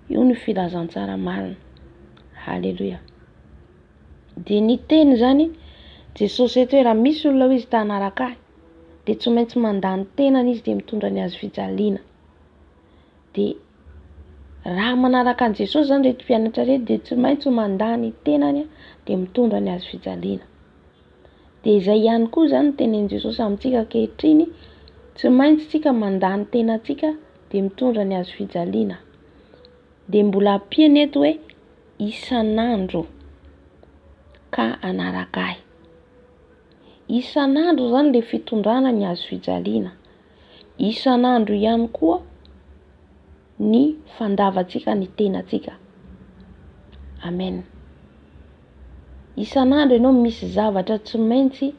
Io ny filazantsara marina. Halleluja. Dia niteny zany Jesosy eto hoe raha misy olona hoe izy tanaraka ahy, dia tsy maintsy mandany tenany izy dia mitondra ny hazo fijaliana. Dia raha manaraka an' Jesosy zany reto mpianatra reto dia tsy maintsy mandany tenany dia mitondra ny hazo fijaliana. Dia izay ihany koa zany tenenin' Jesosy amintsika ankehitriny, tsy maintsy tsika mandany tenantsika dia mitondra ny hazo fijaliana. Dia mbola ampiany eto hoe isan'andro ka hanaraka ahy. Isan'andro zany le fitondrana ny hazo fijaliana. Isan'andro ihany koa ny fandavatsika ny tenantsika. Amen. Isan'andro ianao misy zavatra tsy maintsy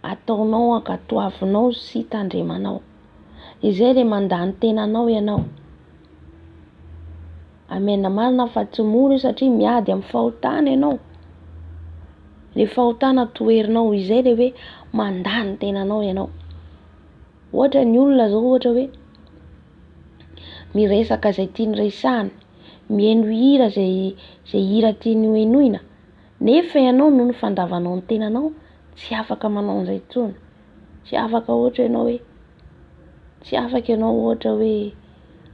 ataonao, ankatoavinao sy tandremanao. Izay le mandany tenanao ianao. Amen. Marina fa tsy mora satria miady amin'ny fahotana ianao. Le fahotana toerinao izay le hoe mandany tenanao ianao. Ohatra ny olona zao ohatra hoe miresaka izay tiany resahany, mihaino hira izay hira tiany hohenoina, nefa ianao noho ny fandavanao ny tenanao tsy afaka manao an'izay intsony. Tsy afaka ohatra ianao hoe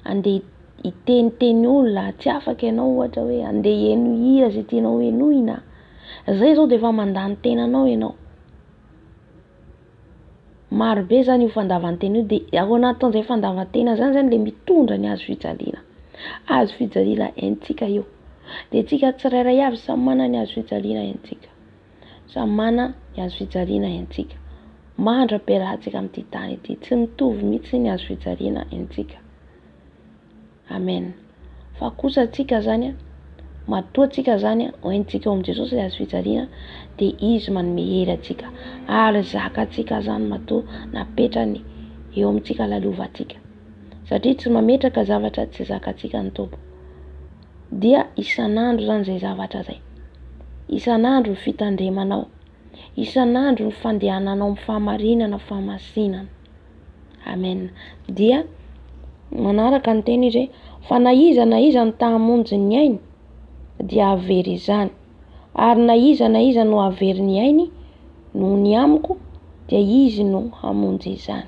andeha hiteniteny olona, tsy afaka ianao ohatra hoe andeha hihaino hira izay tianao hohenoina. Izay zao dia efa mandany tenanao ianao. Marobe zany io fandavan-tena io, dia ao anatin'izay fandavan-tena zany le mitondra ny hazo fijaliana. Hazo fijaliana haintsika io. Dia tsika tsirairay avy samy manana ny hazo fijaliana haintsika. Samy mana ny azo fijaliana haintsika. Mandra-piarahantsika amin'ity tany ity. Tsy mitovy mihitsy ny azo fijaliana haintsika. Amen. Fa kosa atsika zany matoa atsika zany haintsika ao amin'i Jesosy ilay azo fijaliana, dia izy manome hery atsika ary zaka atsika zany matoa napetrany eo amintsika lalovantsika. Satria tsy mametraka zavatra tsy zakatsika ny Tompo. Dia isan'andro zany zay zavatra zay. Isan'andro ny fitandremanao. Isan'andro ny fandehananao amin'ny fahamarinana, fahamasinana. Amen. Dia manaraka ny teny izy hoe fa na iza no tahamonjy ny ainy dia avery izany. Ary na iza no avery ny ainy noho ny amiko dia izy no hamonjy izany.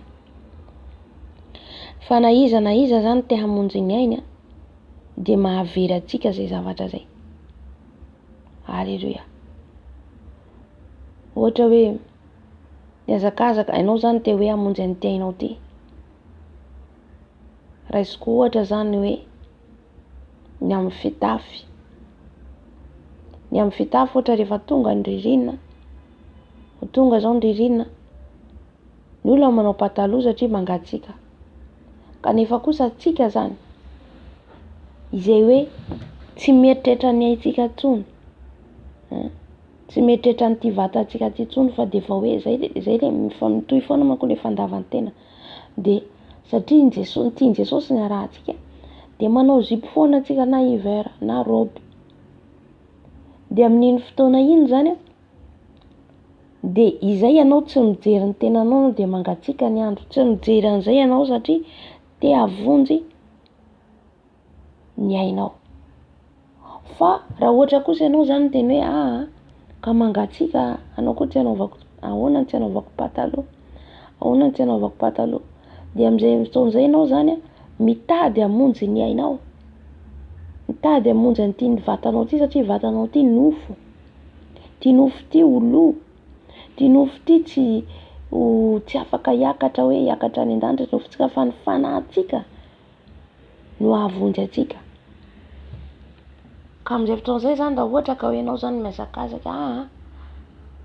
Fa na iza zany te hamonjy ny ainy dia mahavery atsika zay zavatra zay. Haleluia. Ohatra hoe miazakazaka ianao zany te hoe hamonjy an'ity ainao ty. Raisiko ohatra zany hoe ny amin'ny fitafy. Ny amin'ny fitafy ohatra rehefa tonga ny ririnina, tonga zao ny ririnina, ny olona manao pataloha satria mangatsiaka. Kanefa kosa atsika zany izay hoe tsy mieritreritra ny aintsika intsony, tsy mieritreritra n'ity vatantsika ty intsony, fa de efa hoe zay le mitohy foana manko le fandavan-tena. De satria ny Jesosy ny arahantsika, de manao zipo foana atsika na hiver na robe. De amin'iny fotoana iny zany de izay ianao tsy mijery ny tenanao de mangatsiaka ny andro, tsy mijery an'izay ianao satria te havonjy ny ainao. Fa raha ohatra kosa ianao zany teny hoe ka mangatsiaka, anao koa tsy anaovako, ahoana tsy anaovako pataloha, ahoana tsy anaovako pataloha. De amin'izay fotoan'izay ianao zany mitady hamonjy ny ainao, mitady hamonjy an'ity ny vatanao ty, satria vatanao ty nofo. Ty nofo ty ho lo, ty nofo ty tsy afaka hiakatra hoe hiakatra any an-danitra nofontsika, fa ny fanahintsika no ahavonjy atsika. Ka amin'izay fotoan'izay zany raha ohatra ka hoe ianao zany miazakazaka,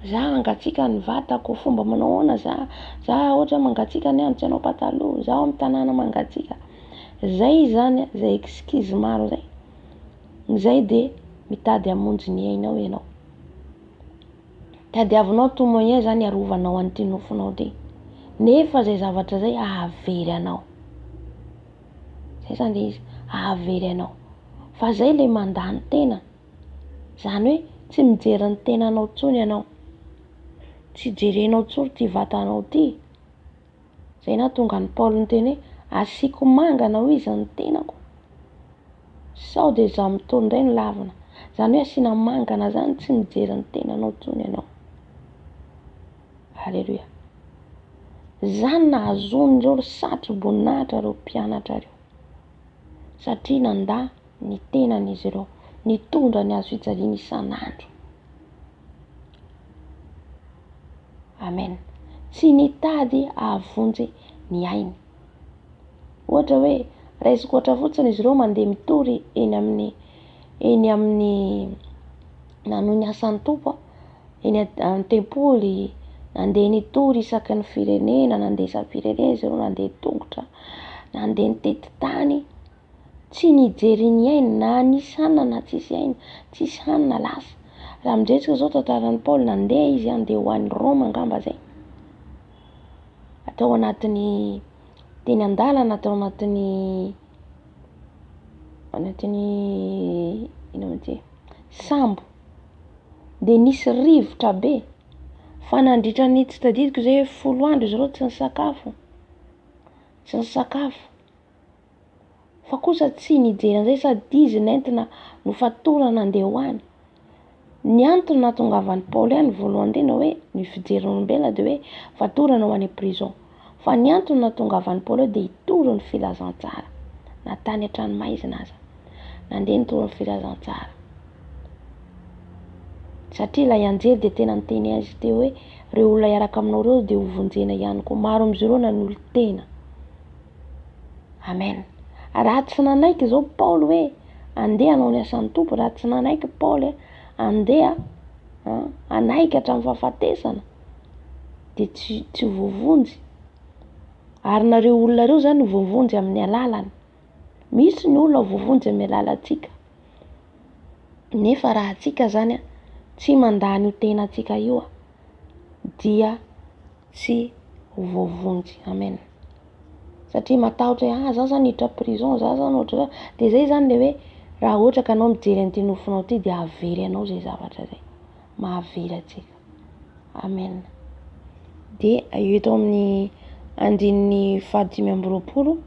za mangatsiaka ny vatako, fomba manao ahoana za ohatra mangatsiaka ny andro tsy hanao pataloha, za amin'ny tanàna mangatsiaka. Zay zany zay excuse maro zay. Zay de mitady hamonjy ny ainao ianao. Tadiavinao témoigner zany arovanao an'ity nofonao ty. Nefa zay zavatra zay ahavery anao. Zay zany le izy, ahavery anao. Fa zay le mandany tena. Zany hoe tsy mijery ny tenanao intsony ianao. Tsy jerenao intsony ty vatanao ty. Zay na tonga ny Paoly ny teny hoe asiako mangana ho iza ny tenako, sao de za mitondra indray ny lavina. Zany hoe asiana mangana zany, tsy mijery ny tenanao intsony ianao. Haleluia. Zany nahazon'ireo satro-boninahitra reo mpianatra reo, satria nandà ny tenan'izy ireo, nitondra ny azo fijaliana isan'andro. Amen. Tsy nitady ahavonjy ny ainy. Ohatra hoe raisiko ohatra fotsiny izy ireo mandeha mitory eny amin'ny nanohy ny asan'ny Tompo, eny amin'ny tempoly, nandeha nitory isaky ny firenena, nandeha isam-pirenena izy ireo, nandeha tongotra, nandeha nitety tany, tsy nijery ny ainy, na nisy hanina na tsisy aina, tsisy hanina lasa. Raha mindresika zao tantaran'ny Paoly, nandeha izy andeha ho an'ny Roma angamba zay. Atao anatin'ny teny an-dalana, atao anatin'ny sambo. De nisy rivotra be. Fa nandritra ny tsy tadidiko zay hoe 10 andro izy ireo tsy nisakafo. Tsy nisakafo. Fa kosa tsy nijery an'izay sady izy nentina no fatorana andeha ho any. Ny antony nahatongavan'ny Paoly ihany voalohany indrindra hoe ny fijeren'olombelona de hoe fatorana ho any prison. Fa ny antony nahatongavan'ny Paoly de hitoro ny filazantsara. Na tany an-tranomaizina aza, nandeha nitoro ny filazantsara. Satria ilay anjely de tena niteny azy teo hoe ireo olona hiaraka aminao reo de ho vonjena ihany koa. Maro amin'izy ireo nanolo tena. Amen. Raha tsy nanaiky zao Paoly hoe andeha hanao ny asan'ny Tompo, raha tsy nanaiky Paoly andeha Anaiky hatramin'ny fahafatesana dia tsy voavonjy. Ary nareo olona reo zany voavonjy amin'ny alalany. Misy ny olona voavonjy amin'ny alalantsika. Nefa raha atsika zany tsy mandany io tenantsika io dia tsy voavonjy. Amen. Satria matahotra hoe zaho zany hiditra prison, zaho zany ohatran dia zay zany le hoe raha ohatra ka anao mijery an'ity nofinao ity dia avery anao zay zavatra zay. Mahavery atsika. Amen. Dia eto amin'ny andininy 520.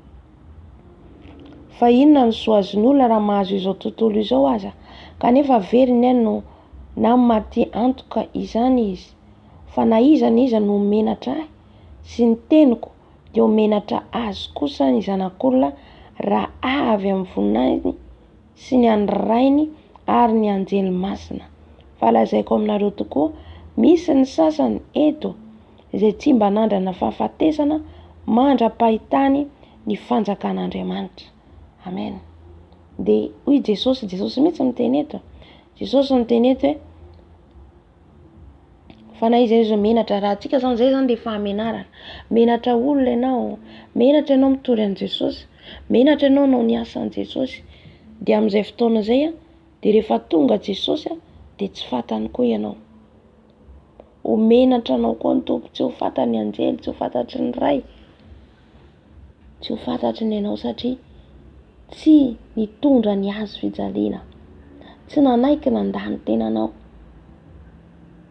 Fa inona no soazin'olona raha mahazo izao tontolo izao aza kanefa veriny no na maty antoka izany izy. Fa na iza no menatra ahy sy ny teniko dia menatra azy kosa ny zanak'olona raha avy amin'ny voninahiny sy ny andrarainy ary ny anjely masina. Fa lazaiko aminareo tokoa, misy ny sasany eto izay tsy mba nandrana fahafatesana mandra-pahitany ny fanjakan'Andriamanitra. Amen. Dia hoy Jesosy mitsy miteny eto. Jesosy miteny eto hoe fa na iza menatra, raha antsika zany zay zany efa hamenarana. Menatra olona ianao, menatra ianao mitory an' Jesosy, menatra ianao nao ny asan' Jesosy. Dia amin'izay fotoana izay dia rehefa tonga Jesosy dia tsy fantany koa ianao. Ho menatra anao koa ny Tompo, tsy ho fantany ny anjely, tsy ho fantatry ny ray, tsy ho fantatry ny ianao satria tsy nitondra ny azo fijaliana, tsy nanaiky nandany tenanao.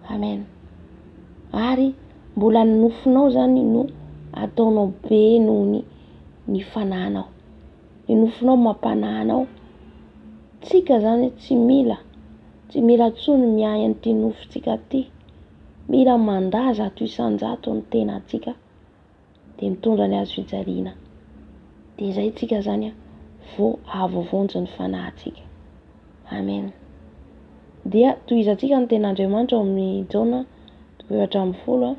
Amen. Ary mbola ny nofinao zany no ataonao be noho ny fanahinao. Ny nofinao mampanahinao. Tsika zany tsy mila tsony miahy an'ity nofintsika ty. Mila mandaza ato isan-jato ny tenantsika dia mitondra ny azo fijaliana. Dia izay tsika zany vao ahavoavonjy ny fanahintsika. Amen. Dia tohizantsika ny ten'Andriamanitra ao amin'ny Jaona 2:10.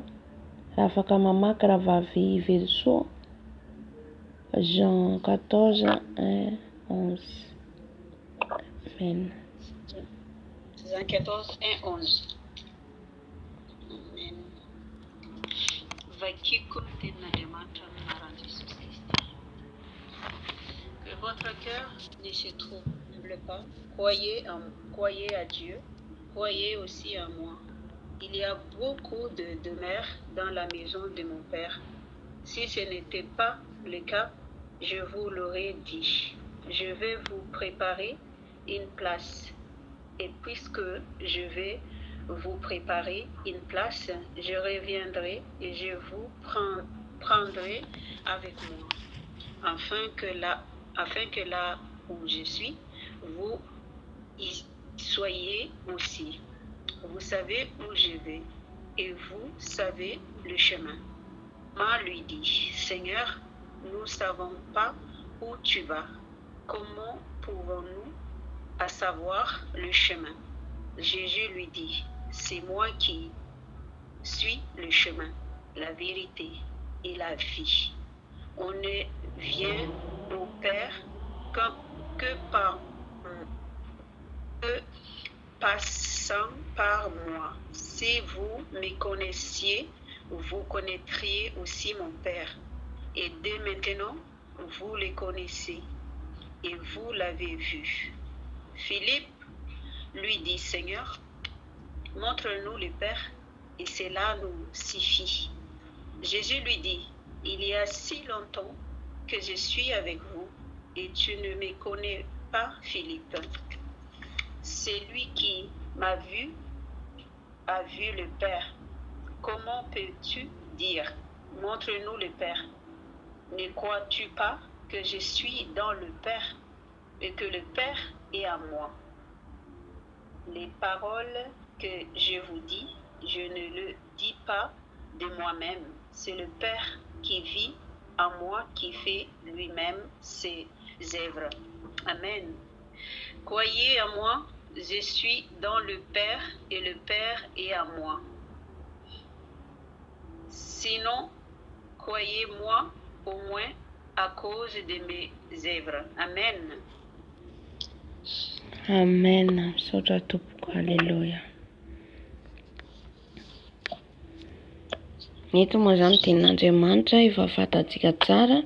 Raha afaka mamaky raha vavy Verseau, Jean 14:1-11. Amen. Jean 14:1-11. Amen. Vakiko ny tenin'Andriamanitra amin'ny anaran'i Jésus Christ. Que votre cœur ne se trouble pas. Croyez à Dieu. Croyez aussi à moi. Il y a beaucoup de demeures dans la maison de mon Père. Si ce n'était pas le cas, je vous l'aurais dit. Je vais vous préparer une place. Et puisque je vais vous préparer une place, je reviendrai et je vous prendrai avec moi, afin que là où je suis, vous y soyez aussi. Vous savez où je vais et vous savez le chemin. Thomas lui dit, Seigneur, nous ne savons pas où tu vas. Comment pouvons-nous à savoir le chemin? Jésus lui dit, c'est moi qui suis le chemin, la vérité et la vie. On ne vient au Père que passant par moi. Si vous me connaissiez, vous connaîtriez aussi mon Père. Et dès maintenant, vous le connaissez et vous l'avez vu. Philippe lui dit, Seigneur, montre-nous le Père et cela nous suffit. Jésus lui dit, il y a si longtemps que je suis avec vous et tu ne me connais pas, Philippe. Celui qui m'a vu a vu le Père. Comment peux-tu dire, montre-nous le Père? Ne crois-tu pas que je suis dans le Père et que le Père est à moi? Les paroles que je vous dis, je ne le dis pas de moi-même. C'est le Père qui vit en moi qui fait lui-même ses œuvres. Amen. Croyez à moi, je suis dans le Père et le Père est à moi. Sinon, croyez-moi au moins à cause de mes œuvres. Amen. Amen. Sotra tompoko. Haleluya. Eto moa zany tenin'Andriamanitra efa fantatsika tsara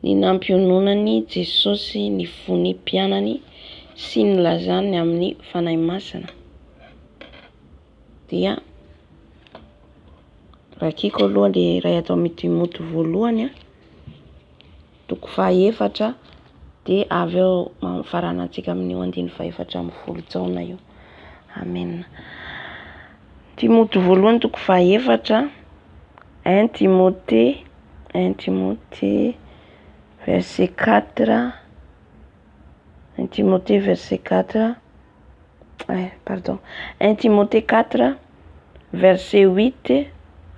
ny nampiononany Jesosy ny fony mpianany sy ny lazany amin'ny fanahy masina. Dia rakiko aloha le iray atao amin'ny Timoty voalohany 4:4 dia avy eo mafarana antsika amin'ny 4 taona io. Amen. Timoty voalohany 4:4 1 Timothée verset 4 1 Timothée verset 4 1 Timothée 4 verset 8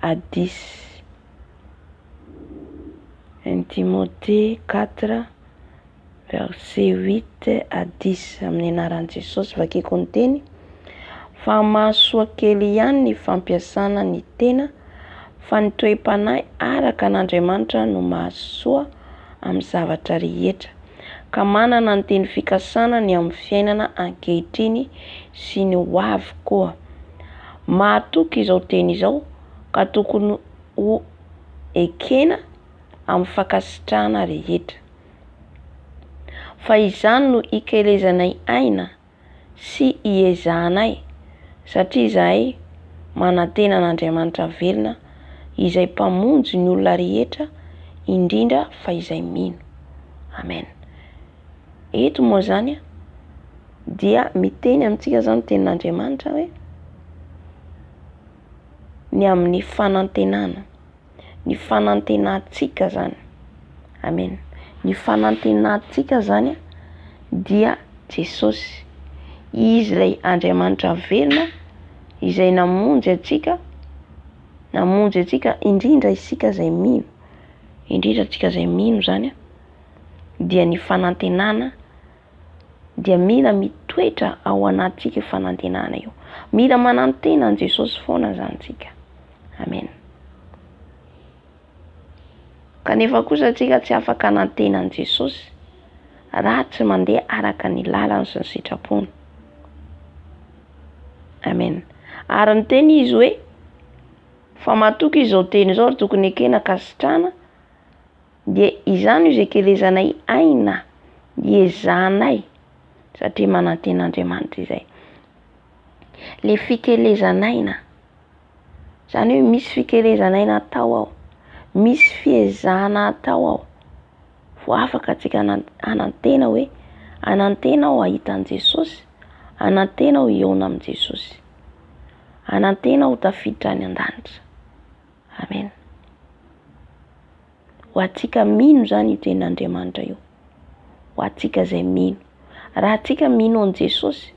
à 10. 1 Timothée 4 verset 8 à 10 amin'ny anaran'i Jesosy vakiko ny teny. Fa mahasoa kely ihany ny fampiasana ny tena, fa ny toe-panahy araka an'Andriamanitra no mahasoa amin'ny zavatra rehetra, ka manana ny teny fikasana ny amin'ny fiainana ankehitriny sy ny ho avy koa. Mahatoky izao teny izao ka tokony ho ekena amin'ny fankasitrahana rehetra. Fa izany no ikelezanay aina sy iezahanay, satria izahay manantena n'Andriamanitra velona izay mpamonjy ny olona rehetra, indrindra fa izay mino. Amen. Eto moa zany dia miteny amintsika zany tenin'Andriamanitra hoe ny amin'ny fanantenana, ny fanantenantsika zany. Amen. Ny fanantenantsika zany dia Jesosy, izy ilay Andriamanitra velona izay namonjy antsika indrindra isika izay mino, indrindra antsika izay mino zany dia ny fanantenana dia mila mitoetra ao anatsika fanantenana io, mila manantena an Jesosy foana zany tsika. Amen. Kanefa kosa antsika tsy afaka hanantena an Jesosy raha tsy mandeha araka ny lalany sy ny sitrapony. Amen. Ary ny teny izy hoe fa mahatoky izao teny izao ary tokony ekena kasitrana, dia izany izy ekelezanay aina, iezahanay, satria manantena Andriamanitra izay. Le fikelezanaina zany hoe misy fikelezanaina atao ao, misy fiezahana atao ao, vao afaka antsika anantena hoe anantena ao ahita an Jesosy, anantena ao hiaona amin' Jesosy, anantena ao tafiditra any an-danitra. Amen. Ho antsika mino zany io tenin'Andriamanitra io, ho antsika izay mino. Raha antsika mino an Jesosy,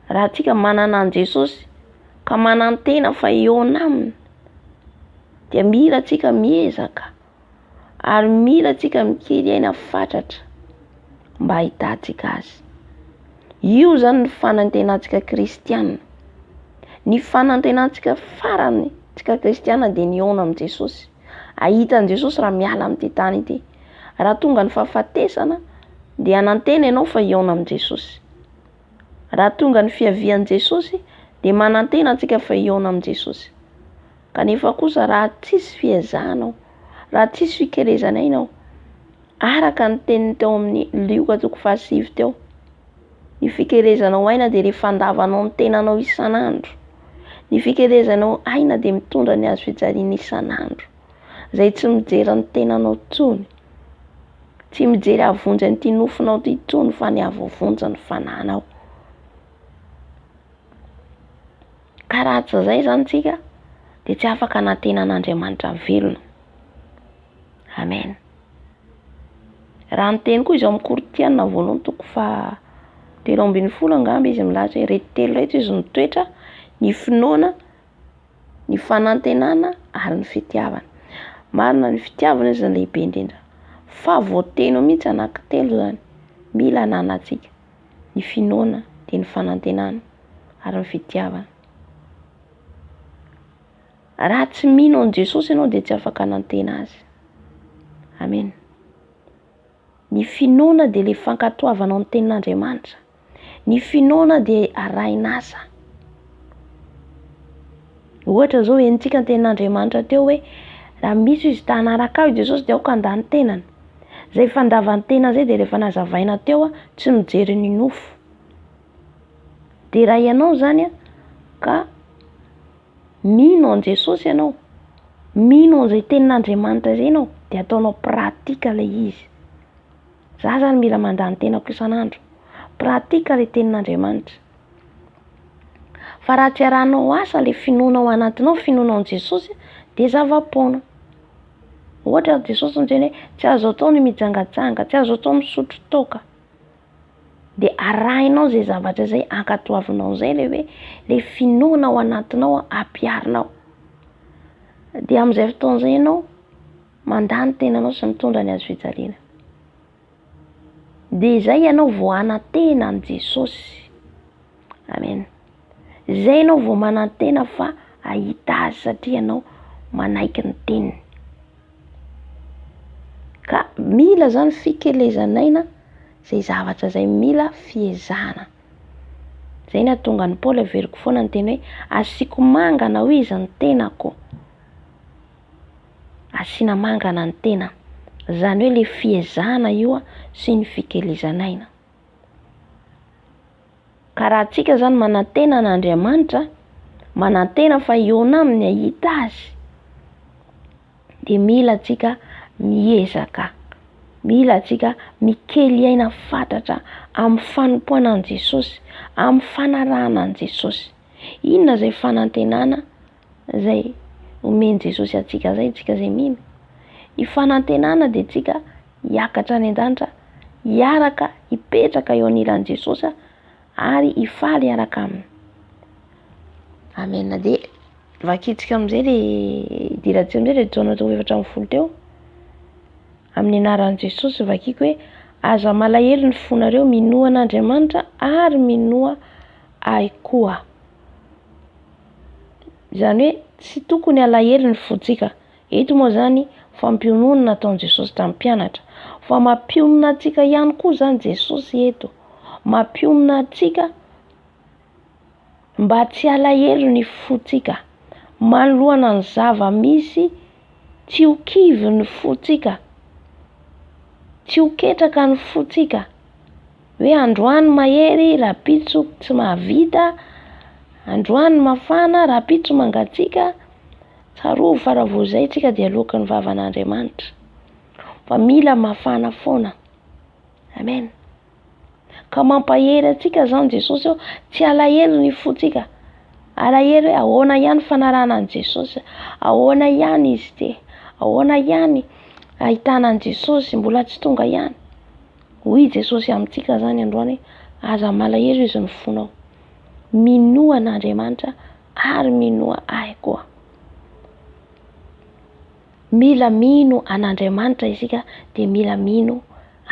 raha antsika manana an Jesosy ka manantena fa hiaona aminy, dia mila antsika miezaka ary mila antsika mikery aina fatratra mba ahitantsika azy. Io zany ny fanantenantsika kristianina. Ny fanantenantsika farany tsika kristianina dia ny hiaona amin' Jesosy, ahita an Jesosy raha miala amin'ity tany ity. Raha tonga ny fahafatesana dia anantena ianao fa hiaona amin' Jesosy. Raha tonga ny fiavian Jesosy dia manantena antsika fa hiaona amin' Jesosy. Kanefa kosa raha tsisy fiezahanao, raha tsisy fikelezanainao, araka ny teniny teo amin'ny Lioka 5 teo, ny fikelezanao aina dia rehefa andavanao ny tenanao isan'andro, ny fikelezanao aina dia mitondra ny azo fijaliana isan'andro, izay tsy mijery ny tenanao tsony, tsy mijery avonjy an'ity nofinao ity tsony, fa ny avovonjy ny fananao. Ka raha tsy izay zany tsika dia tsy afaka hanantena an'Andriamanitra velona. Amen. Raha ny teny koa izy amin'ny Korinthiana voalohany 3:20 angamba izy milaza hoe reto telo reto izy mitoetra: ny finoana, ny fanantenana ary ny fitiavana. Marina ny fitiavana izy ny lehibe indrindra, fa voateny mihitsy anankitelo zany mila ananantsika: ny finoana, dia ny fanantenana ary ny fitiavana. Raha tsy mino an Jesosy ianao dia tsy afaka hanantena azy. Amen. Ny finoana dia le fankatoavanao ny tenin'Andriamanitra. Ny finoana dia arahin'asa. Ohatra zao entsika ny tenin'Andriamanitra teo hoe raha misy izy ta hanaraka ahy Jesosy dia aoka handany tenany. Zay fandavany tena zay dia rehefa nazavaina teo tsy mijery ny nofo. Dia raha ianao zany ka mino an Jesosy ianao, mino an'izay tenin'Andriamanitra zay ianao, dia ataonao pratika ilay izy. Za zany mila mandany tenako isan'andro, pratika ilay tenin'Andriamanitra. Fa raha tsy arahanao asa ilay finoana ao anatinao, finoana an Jesosy, dia zava-poana. Ohatra Jesosy niteny hoe tsy azo atao ny mijangajanga, tsy azo atao misotro toaka. Dia arahinao zay zavatra zay, ankatoavinao zay ilay hoe ilay finoana ao anatinao ampiarinao. Dia amin'izay fotoana izay ianao mandany tenanao sy mitondra ny azo fijaliana. Dia izay ianao vao anantena an Jesosy. Amen. Izay ianao vao manantena fa ahita azy satria ianao manaiky ny teniny. Ka mila zany fikelezanaina zay zavatra zay, mila fiezahana. Zay no tonga ny Paoly averiko foana ny teny hoe asiako mangana ho izy ny tenako. Asiana mangana ny tena. Zany hoe ilay fiezahana io sy ny fikelezanaina. Ka raha antsika zany manantena n'Andriamanitra, manantena fa eo aminy ahita azy, dia mila antsika miezaka, mila antsika mikely aina fantatra amin'ny fanompoana an Jesosy, amin'ny fanarahana an Jesosy. Inona zay fanantenana zay omeny Jesosy antsika zay, tsika zay mino? I fanantenana dia tsika hiakatra any an-danitra, hiaraka, hipetraka eo anilan'i Jesosy ary hifaly hiaraka aminy. Amen. Dia vakitsika amin'izay ilay diratsy amin'izay ilay Jaona 4:7 teo. Amin'ny anaran'i Jesosy vakiko hoe aza malahelo ny fonareo minoa an'Andriamanitra ary minoa ahy koa. Izany hoe tsy tokony alahelo ny fontsika. Eto moa zany fampionona nataon'i Jesosy tamin'ny mpianatra. Fa mampionona antsika ihany koa zany Jesosy eto. Mampionona antsika mba tsy alahelo ny fontsika. Manoloana ny zava-misy, tsy ho kivy ny fontsika. Tsy ho ketraka ny fontsika. Hoe androany mahery, rapitso tsy mahavita. Androany mafana, rapitso mangatsiaka. Tsaroa fa raha vao zay tsika dia aloka ny vavan'Andriamanitra. Fa mila mafana foana. Amen. Ka mampahery antsika zany Jesosy eo, tsy alahelo ny fontsika. Alahelo hoe ahoana ihany fanarahana an Jesosy, ahoana ihany izy te, ahoana ihany ahitana an Jesosy, mbola tsy tonga ihany. Hoy Jesosy amintsika zany androany, aza malahelo izy ny fonao. Minoa an'Andriamanitra ary minoa ahy koa. Mila mino an'Andriamanitra isika dia mila mino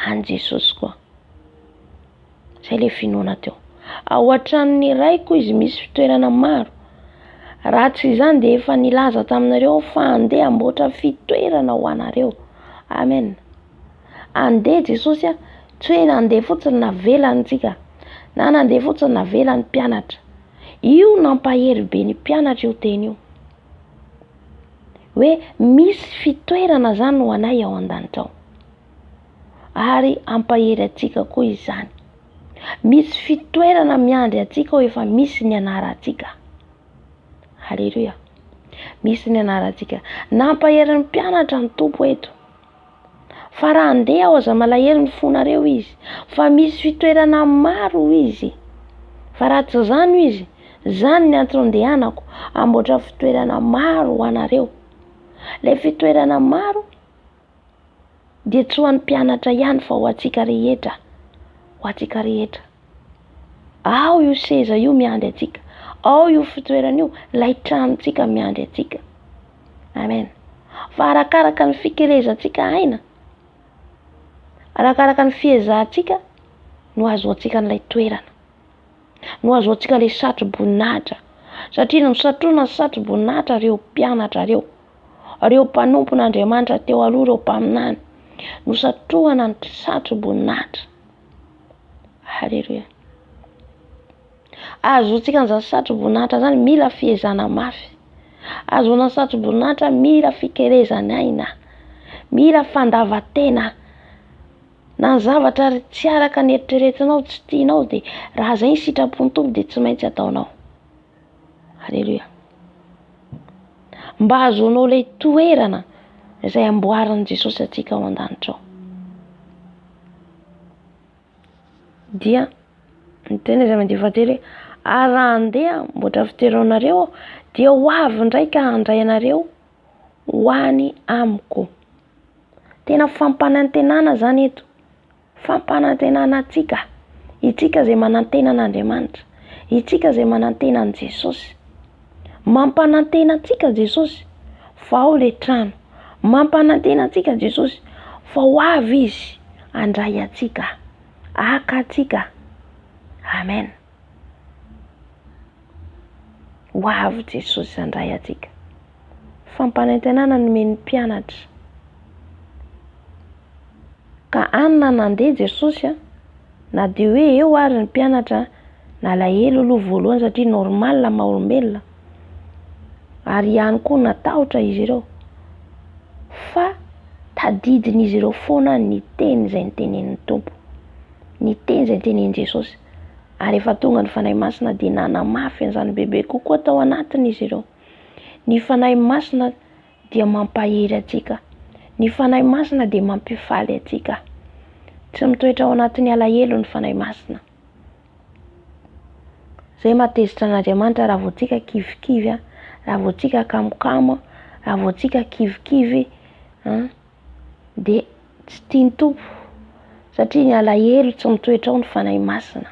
an Jesosy koa. Zay ilay finoana teo. Ao an-tranon'ny raiko izy misy fitoerana maro. Raha tsy izany dia efa nilaza taminareo fa andeha amboatra fitoerana ho anareo. Amen. Andeha Jesosy tsy hoe nandeha fotsiny navelantsika, na nandeha fotsiny navela ny mpianatra. Io nampahery be ny mpianatra io teny io. Hoe misy fitoerana zany ho anay ao an-danitra ao. Ary ampahery antsika koa izany. Misy fitoerana miandry antsika ao, efa misy ny anarantsika. Halleluja. Misy ny anarantsika. Nampahery ny mpianatra ny tompo eto. Fa raha andeha ao aza malahelo ny fonareo izy. Fa misy fitoerana maro izy. Fa raha tsy zany izy, zany ny antony andehanako, amboatra fitoerana maro ho anareo. Ilay fitoerana maro dia tsy ho an'ny mpianatra ihany fa ho antsika rehetra. Ho antsika rehetra. Ao io seza io miandry antsika. Ao io fitoerana io, ilay tranontsika miandry antsika. Amen. Fa arakaraka ny fikelezantsika aina, arakaraka ny fiezahantsika no azo antsika n'ilay toerana. No azo antsika ilay satro-boninahitra. Satria nosatroana ny satro-boninahitra reo mpianatra reo. Reo mpanompon'Andriamanitra teo aloha, reo mpaminany. Nosatroana ny satro-boninahitra. Halleluja. Azo antsika n'izany satro-boninahitra zany mila fiezana mafy. azona satroboninahitra mira fikerezana aina, mira fandavatena na ny zavatra tsy araka ny eritreretinao tsy tianao dia raha zay ny sitrapony tompo dia tsy maintsy ataonao. Haleloia. Mba azonao ilay toerana izay amboaran'i Jesosy atsika ao an-danitra ao. Dia ny tena izay mandefately hoe raha andeha mboatra fitoeranareo dia ho avy ndraika handray anareo ho any amiko. Tena fampanantenana zany eto, fampanantenana atsika, itsika izay manantena an'Andriamanitra, itsika izay manantena an' Jesosy. Mampanantena atsika Jesosy fa ao le trano, mampanantena atsika Jesosy fa ho avy izy handray atsika, haka atsika. Amen. Ho avy Jesosy handray atsika. Fampanantenana nomen'ny mpianatra. Ka anona nandeha Jesosy na dia hoe eo ary ny mpianatra nalahelo aloha voalohany satria normal maha olombelona, ary ihany koa natahotra izy ireo, fa tadidin'izy ireo foana ny teny izay nitenenin'ny Tompo, ny teny izay nitenenin'i Jesosy. Ary efa tonga ny fanahy masina dia nanamafy an'izany bebe kokoa tao anatin'izy ireo. Ny fanahy masina dia mampahery atsika, ny fanahy masina dia mampifaly atsika. Tsy mitoetra ao anatin'ny alahelo ny fanahy masina. Zay matezitra an'Andriamanitra raha voantsika kivikivy, raha voantsika kamokamo, raha voantsika kivikivy, dia tsy tiany Tompo satria ny alahelo tsy mitoetra ao ny fanahy masina.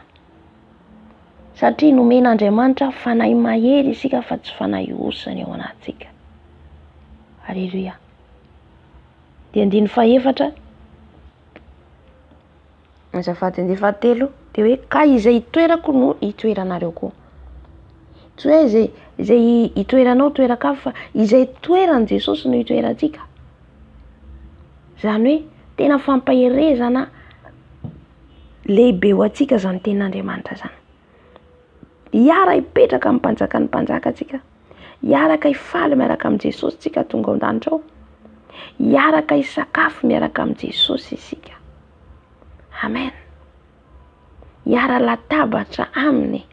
Satria nomen'Andriamanitra fanahy mahery isika fa tsy fanahy osany ao anatsika. Haleluia. Dia andiny faefatra, azafady andiny fahatelo dia hoe ka izay itoerako no itoeranareo koa. Tsy hoe izay itoeranao toeran-kafa fa izay toeran' Jesosy no itoerantsika. Zany hoe tena fampaherezana lehibe ho atsika zany ten'Andriamanitra zany. Hiara hipetraka amin'ny mpanjaka ny mpanjaka atsika, hiaraka hifaly miaraka amin'ny Jesosy tsika tonga ao an-danitra ao, hiaraka hisakafo miaraka amin'ny Jesosy isika. Amen. Hiara latabatra aminy.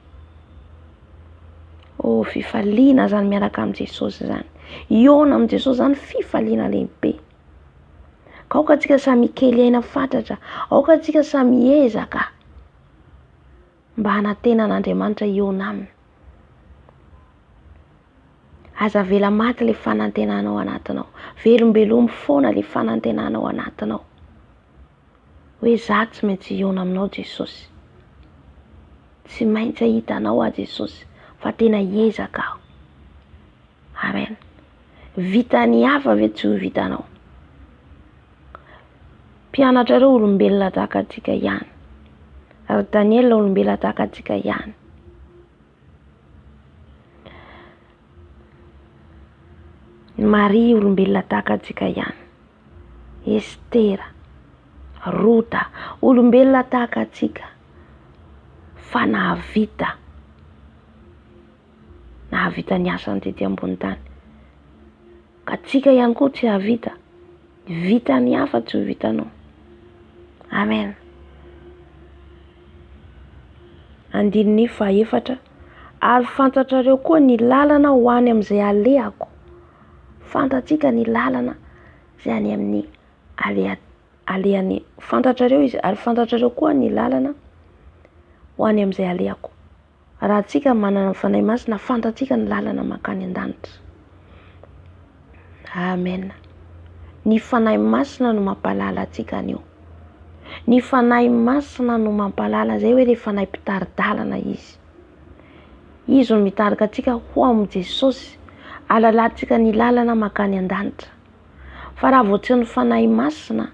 Fifaliana zany miaraka amin'ny Jesosy zany. Iona amin'ny Jesosy zany fifaliana lehibe. Ka aoka tsika samy kely aina fatratra, aoka tsika samy ezaka mba hanantena an'Andriamanitra iona aminy. Aza vela maty le fanantenanao anatinao, velombelomo foana le fanantenanao anatinao. Hoe za tsy maintsy iona aminao Jesosy, tsy maintsy hitanao a Jesosy, fa tena hiezaka aho. Amen. Vitany hafa ve tsy ho vitanao? Mpianatra ireo olombelona tahaka atsika ihany, ary Daniel olombelona tahaka atsika ihany. Maria olombelona tahaka atsika ihany, Estera, Rota olombelona tahaka atsika, fa nahavita ny asany tety ambony tany. Ka atsika ihany koa tsy havita, vitany hafa tsy ho vitanao. Amen. Andininy faefatra, ary fantatrareo koa ny lalana ho any amin'izay alehako. Fantatsika ny lalana izay any amin'ny alehany. Fantatrareo izy, ary fantatrareo koa ny lalana ho any amin'izay alehako. Raha tsika manana fanahy masina, fantatsika ny lalana mankany an-danitra. Amen. Ny fanahy masina no mampalala atsika anio. Ny fanahy masina no mampalala, zay hoe le fanahy mpitaridalana izy. Izy no mitarika atsika ho amin'ny Jesosy, alalantsika ny lalana mankany an-danitra. Fa raha vao tsy ny fanahy masina,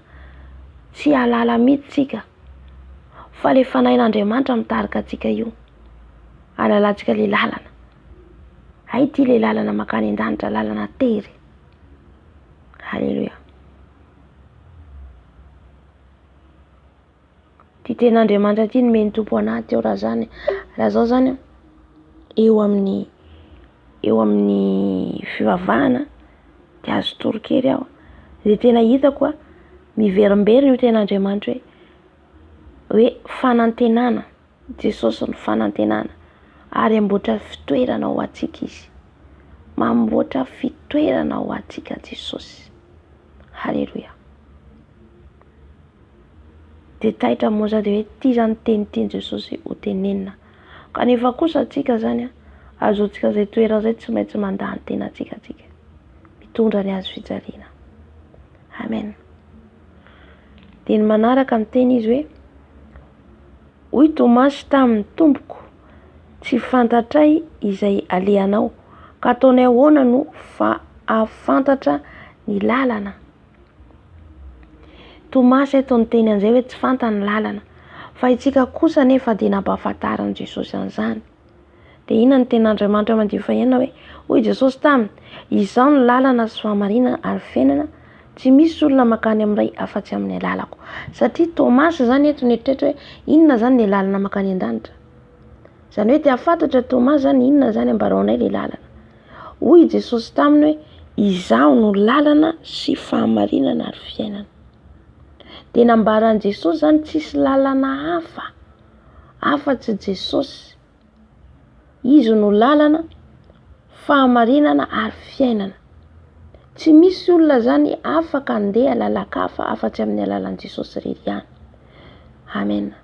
tsy alala mihitsy tsika. Fa le fanahin'Andriamanitra mitarika atsika io, alalantsika le lalana. Hay ty le lalana mankany an-danitra, lalana tery. Haleluia. Ty ten'Andriamanitra ty nomeny Tompo anaty ao raha zao zany eo amin'ny eo amin'ny fivavahana de azo torokery aho. Zay tena hitako miverimberina io ten'Andriamanitra hoe fanantenana, Jesosy ny fanantenana ary amboatra fitoerana ho antsika izy. Mamboatra fitoerana ho antsika Jesosy. Haleluya. De taitra moa zany hoe ty zany teny tiany Jesosy ho tenenina. Kanefa kosa atsika zany azotsika zay toerana zay tsy maintsy mandany tena atsika. Mitondra ny azo fijaliana. Amen. De ny manaraka ny teny izy hoe hoy Tomasy tamin'ny tompoko, tsy fantatray izay alehanao, ka ataonay ahoana no afantatra ny lalana. Tomasy eto ny teny an'izay hoe tsy fantany lalana, fa itsika kosa nefa dia nampahafantarany Jesosy an'izany. Dia inona ny ten'Andriamanitra mandihy fahenana hoe hoy Jesosy taminy, izao ny lalana sy fahamarinana ary fiainana, tsy misy olona makany amin'ray afa-tsy amin'ny lalako. Satria Tomasy zany eto neritretra hoe inona zany ny lalana makany an-danitra. Zany hoe dia fantatra Tomasy zany inona zany ambaraonay le lalana. Hoy Jesosy taminy hoe izao no lalana sy fahamarinana ary fiainana. Dia nambaran'i Jesosy zany tsisy lalana hafa afa-tsy Jesosy. Izy no lalana, fahamarinana ary fiainana. Tsy misy olona zany afaka andeha lalaka-hafa afa-tsy amin'ny alalan'i Jesosy irery ihany. Amen.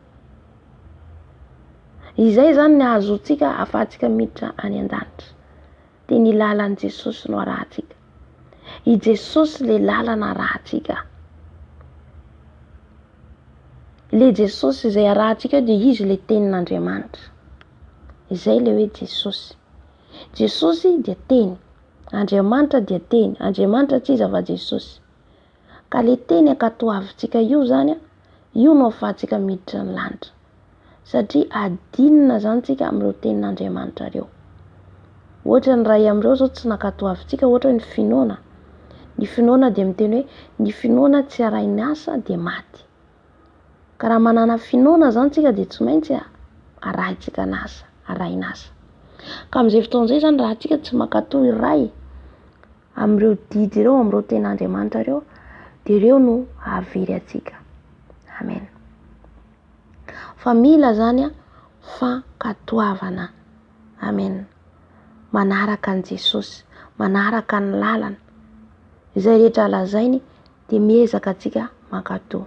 Izay zany ny ahazoantsika ahafahantsika miditra any an-danitra. Dia ny lalan'i Jesosy no arahantsika. I Jesosy le lalana arahantsika. Le Jesosy izay arahantsika dia izy le tenin'Andriamanitra. Izay le hoe Jesosy. Jesosy dia teny. Andriamanitra dia teny. Andriamanitra tsy iza fa Jesosy. Ka le teny ankatoavintsika io zany, io no ahafahantsika miditra ny lanitra. Satria adinina zany tsika amin'ireo tenin'Andriamanitra ireo. Ohatra ny ray amin'ireo zao tsy nankatoavintsika, ohatra ny finoana. Ny finoana dia miteny hoe ny finoana tsy arahin'ny asa dia maty. Ka raha manana finoana zany tsika dia tsy maintsy arahintsika n'asa, arahin'asa. Ka amin'izay fotoan'izay zany raha tsika tsy mankatoa iray amin'ireo didy ireo, amin'ireo ten'Andriamanitra ireo, dia ireo no hahavery atsika. Amen. Fa mila zany fankatoavana. Amen. Manaraka an Jesosy, manaraka ny lalana. Izay rehetra lazainy dia miezaka atsika mankatoa.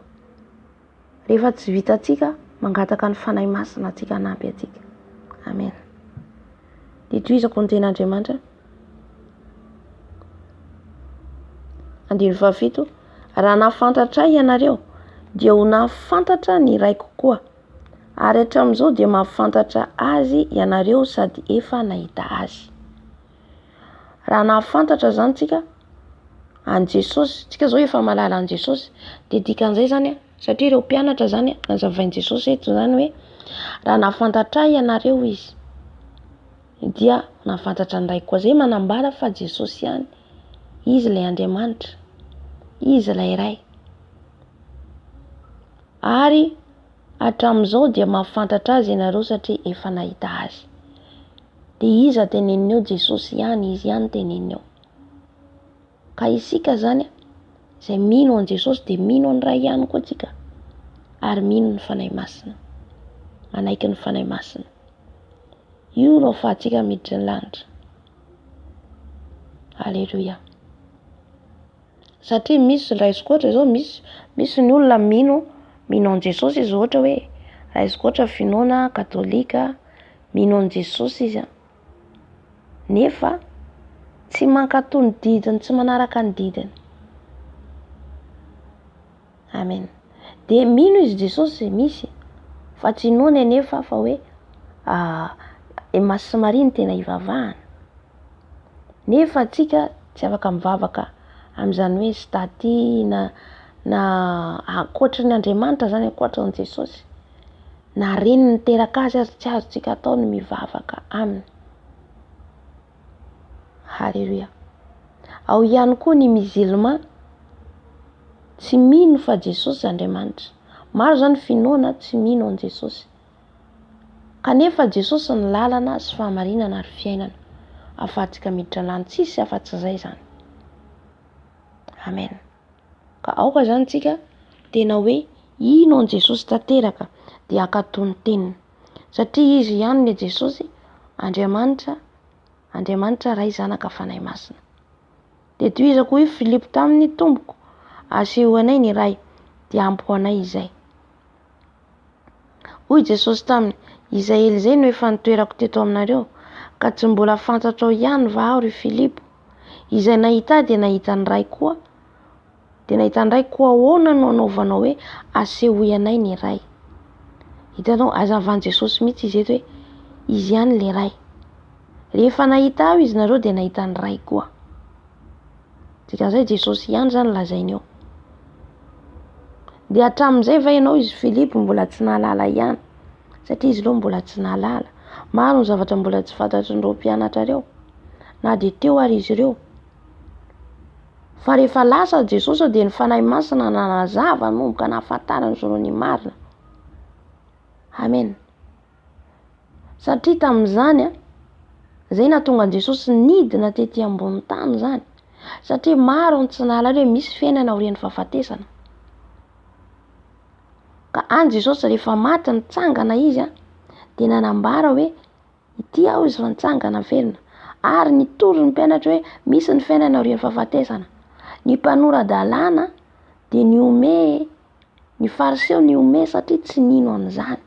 Rehefa tsy vita atsika, mangataka ny fanahy masina atsika hanampy atsika. Amen. Dia toizako ny ten'Andriamanitra. Andiny fahavalo, raha nahafantatra ianareo dia ho nahafantatra ny ray kokoa. Ary hatramin'izao dia mahafantatra azy ianareo sady efa nahita azy. Raha nahafantatra zany tsika an Jesosy, tsika zao efa malala an Jesosy, dia dikan'izay zany satria ireo mpianatra zany nazavain Jesosy eto zany hoe raha nahafantatra ianareo izy dia nahafantatra ny ray koa. Zay manambara fa Jesosy ihany, izy ilay Andriamanitra, izy ilay ray. Ary hatramin'izao dia mahafantatra azy ianareo satria efa nahita azy. Dia iza tenenineo Jesosy ihany, izy ihany tenenineo. Ka isika zany izay mino an Jesosy dia mino ny ray ihany koa tsika. Ary mino ny fanahy masina, manaiky ny fanahy masina. Io no ahafahantsika miditra ny lanitra. Haleluya. Satria misy raisokoatra zao, misy ny olona mino an Jesosy izy ohatra hoe raisokoatra finoana katolika, mino an Jesosy izy nefa tsy mankatoa ny didiny, tsy manaraka ny didiny. Amen. Dia mino izy Jesosy misy, fa tsy noana anefa fa hoe Masy Maria ny tena hivavahana. Nefa atsika tsy afaka mivavaka amin'izany hoe staty na ankoatra ny Andriamanitra zany, ankoatra ny Jesosy. Na reny ny teraka azy tsy azontsika atao ny mivavaka aminy. Haleluya. Ao ihany koa ny musulman tsy mino fa Jesosy Andriamanitra. Maro zany finoana tsy mino an Jesosy. Kanefa Jesosy ny lalana sy fahamarinana ary fiainana. ahafahantsika miditra lany tsisy afa-tsy zay zany. Amen. Ka aoka zany tsika tena hoe ino an Jesosy tanteraka dia akatony teniny, satria izy ihany le Jesosy, Andriamanitra ray zanaka fanahy masina. De toizako hoe Filipo taminy tompoko, aseho anay ny ray dia ampy anay izay. Hoy Jesosy taminy, izay ely izay no efa nitoerako teto aminareo, ka tsy mbola fantatrao ihany va aho ry Filipo? Izay nahita dia nahita ny ray koa. Dia nahita ny ray koa ahoana no anaovanao hoe aseho anay ny ray? Hitanao, hazavan'i Jesosy mihitsy izy eto hoe izy ihany le ray. Rehefa nahita aho izy nareo dia nahita ny ray koa. Dikan'izay Jesosy ihany zany lazainy eo. Dia hatramin'izay va ianao izy Filipo mbola tsy nahalala ihany, satria izy aloha mbola tsy nahalala. Maro ny zavatra mbola tsy fantatrin'ireo mpianatra ireo, na dia teo ary izy ireo. Fa rehefa lasa Jesosy dia ny fanahy masina nanazava nomboka nahafantarany zao ny marina. Amen. Satria tamin'izany zay nahatonga Jesosy nidina tetỳ ambony tany zany, satria maro ny tsy nahalala hoe misy fiainana aorian'ny fahafatesana. Ka any Jesosy rehefa maty nitsangana izy dia nanambara hoe ity aho izy fa nitsangana velona, ary nitoro ny mpianatra hoe misy ny fiainana aorian'ny fahafatesana. Ny mpanora-dalàna dia niome, ny fariseo niome satria tsy nino an'izany.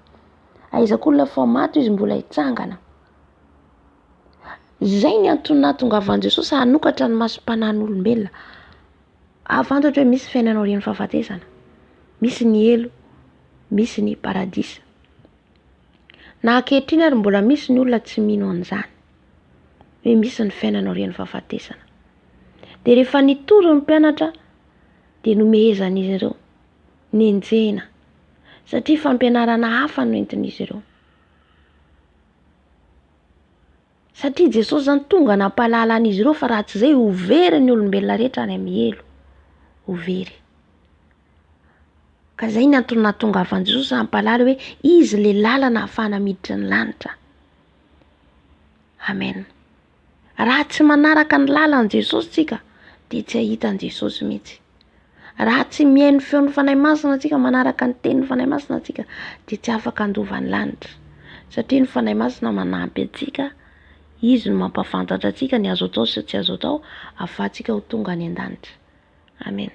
Aizak'olona fa maty izy mbola hitsangana. Zay ny antony nahatongavan'i Jesosy hanokatra ny masom-panan'olombelona, ahafantatra hoe misy fiainana aorian'ny fahafatesana, misy ny elo, misy ny paradisa. Na ankehitriny ary mbola misy ny olona tsy mino an'izany hoe misy ny fiainana aorian'ny fahafatesana. Dia rehefa nitoro ny mpianatra dia nomehezan'izy ireo nenjena, satria fampianarana hafa no entin'izy ireo. Satria Jesosy zany tonga nampalala an'izy ireo, fa raha tsy zay ho very ny olombelona rehetra any amin'ny elo, ho very. Ka zay ny antony nahatongavan'i Jesosy hampalala hoe izy le lalana ahafahana miditra ny lanitra. Amen. Raha tsy manaraka ny lalan'i Jesosy tsika dia tsy ahitan'i Jesosy mihitsy. Raha tsy mihaino feon'ny fanahy masina tsika, manaraka ny tenin'ny fanahy masina tsika, dia tsy afaka handova ny lanitra. Satria ny fanahy masina manampy antsika, izy no mampafantatra antsika ny azo atao sy tsy azo atao, ahafahantsika ho tonga any an-danitra. Amen.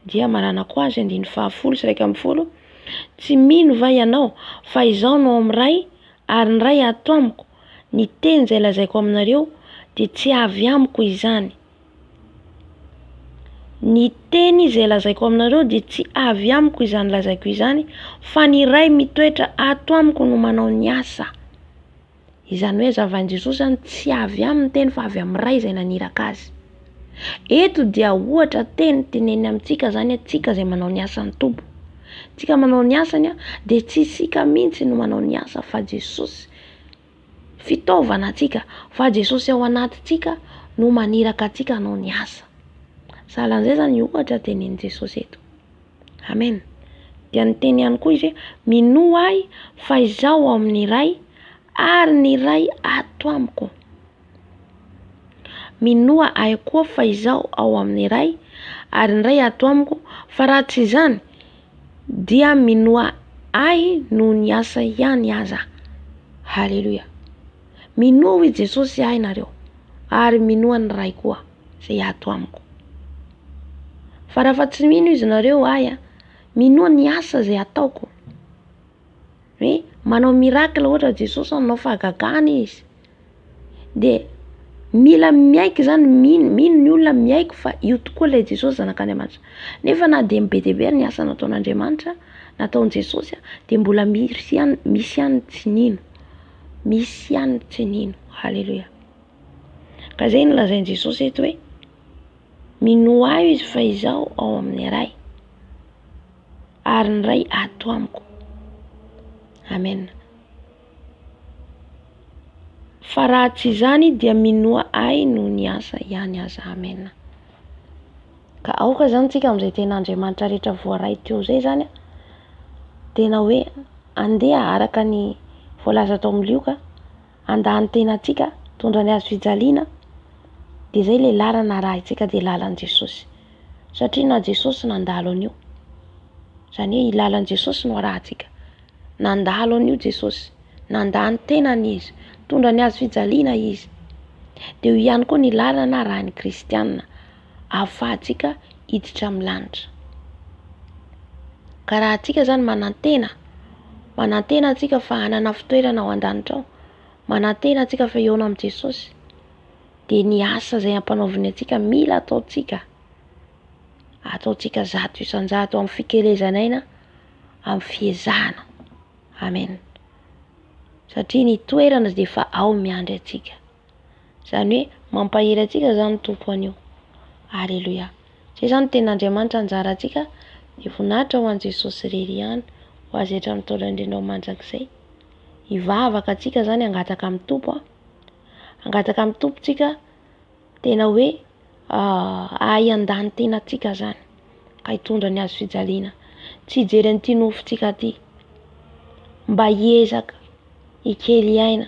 Dia marana koa azy 110 tsy mino va ianao fa izaho no amin'ny ray, ary ny ray ato amiko, ny teny izay lazaiko aminareo dia tsy avy amiko izany. Ny teny izay lazaiko aminareo dia tsy avy amiko izany lazaiko izany, fa ny ray mitoetra ato amiko no manao ny asa. Izany hoe zavain'i Jesosy zany tsy avy amin'ny teny fa avy amin'ny ray izay naniraka azy. Eto dia ohatra teny teneny amintsika zany, atsika izay manao ny asan'ny Tompo. Tsika manao ny asany dia tsy isika mihitsy no manao ny asa, fa Jesosy fitaovana atsika, fa Jesosy ao anatintsika no maniraka atsika hanao ny asa. Sahalan'izay zany ohatra tenen'i Jesosy eto. Amen. Dia ny teny ihany koa izy mino ahy fa izaho amin'ny ray, ary ny ray ato amiko. Minoa ahy koa fa izaho ao amin'ny ray, ary ny ray ato amiko, fa raha tsy izany dia minoa ahy noho ny asa ihany aza. Halleluja. Minoa i Jesosy ahy nareo, ary minoa ny ray koa izay ato amiko. Fa raha tsy mino izy nareo ahy, minoa ny asa izay ataoko. Hoe manao mirakla ohatra Jesosy, manao fahagagana izy. Dia mila miaiky zany, mino ny olona miaiky fa io tokoa ilay Jesosy zanak'Andriamanitra. Nefa na dia be dia be ny asa nataon'Andriamanitra, nataon'i Jesosy, dia mbola misy ihany tsy nino. Misy ihany tsy nino. Halleluja. Ka zay no lazain'i Jesosy eto hoe mino ahy izy fa izaho ao amin'ny ray, ary ny ray ato amiko. Amen. Fa raha tsy izany dia minoa ahy noho ny asa ihany aza. Amen. Ka aoka zany tsika amin'izay ten'Andriamanitra rehetra voaray teo zay zany, tena hoe andeha araka ny voalaza tao amin'ny lioka, andany tenantsika Tondra ny azo fijaliana dia izay ilay lalana arahintsika dia lalan'i Jesosy. Satria na Jesosy nandalo an'io. Izany hoe lalan'i Jesosy no arahintsika. Nandalo an'io Jesosy. Nandany tenany izy. Tondra ny azo fijaliana izy. Dia io ihany koa ny lalana arahin'ny kristianina. Ahafahantsika hiditra amin'ny lanitra. Ka raha antsika izany manantena antsika fa hanana fitoerana ao an-danitra ao. Manantena antsika fa eo amin'ny Jesosy. Dia ny asa izay ampanaoviny antsika mila ataontsika. Ataontsika zato isan-jato amin'ny fikelezanaina, amin'ny fiezahana. Amen. Satria ny toerana dia efa ao miandry antsika. Izany hoe mampahery antsika izany ny tompo an'io. Aleloia. Izay izany ny ten'Andriamanitra anjara antsika dia voninahitra ho an'i Jesosy irery ihany ho azy hatramin'ny taona indrindra mandrakizay. Hivavaka antsika izany hangataka amin'ny tompo. Hangataka amin'ny tompo tsika tena hoe ahay an-dany tena antsika izany. Ka hitondra ny azo fijaliana. Tsy hijery an'ity nofontsika aty. Mba hiezaka, hikely aina.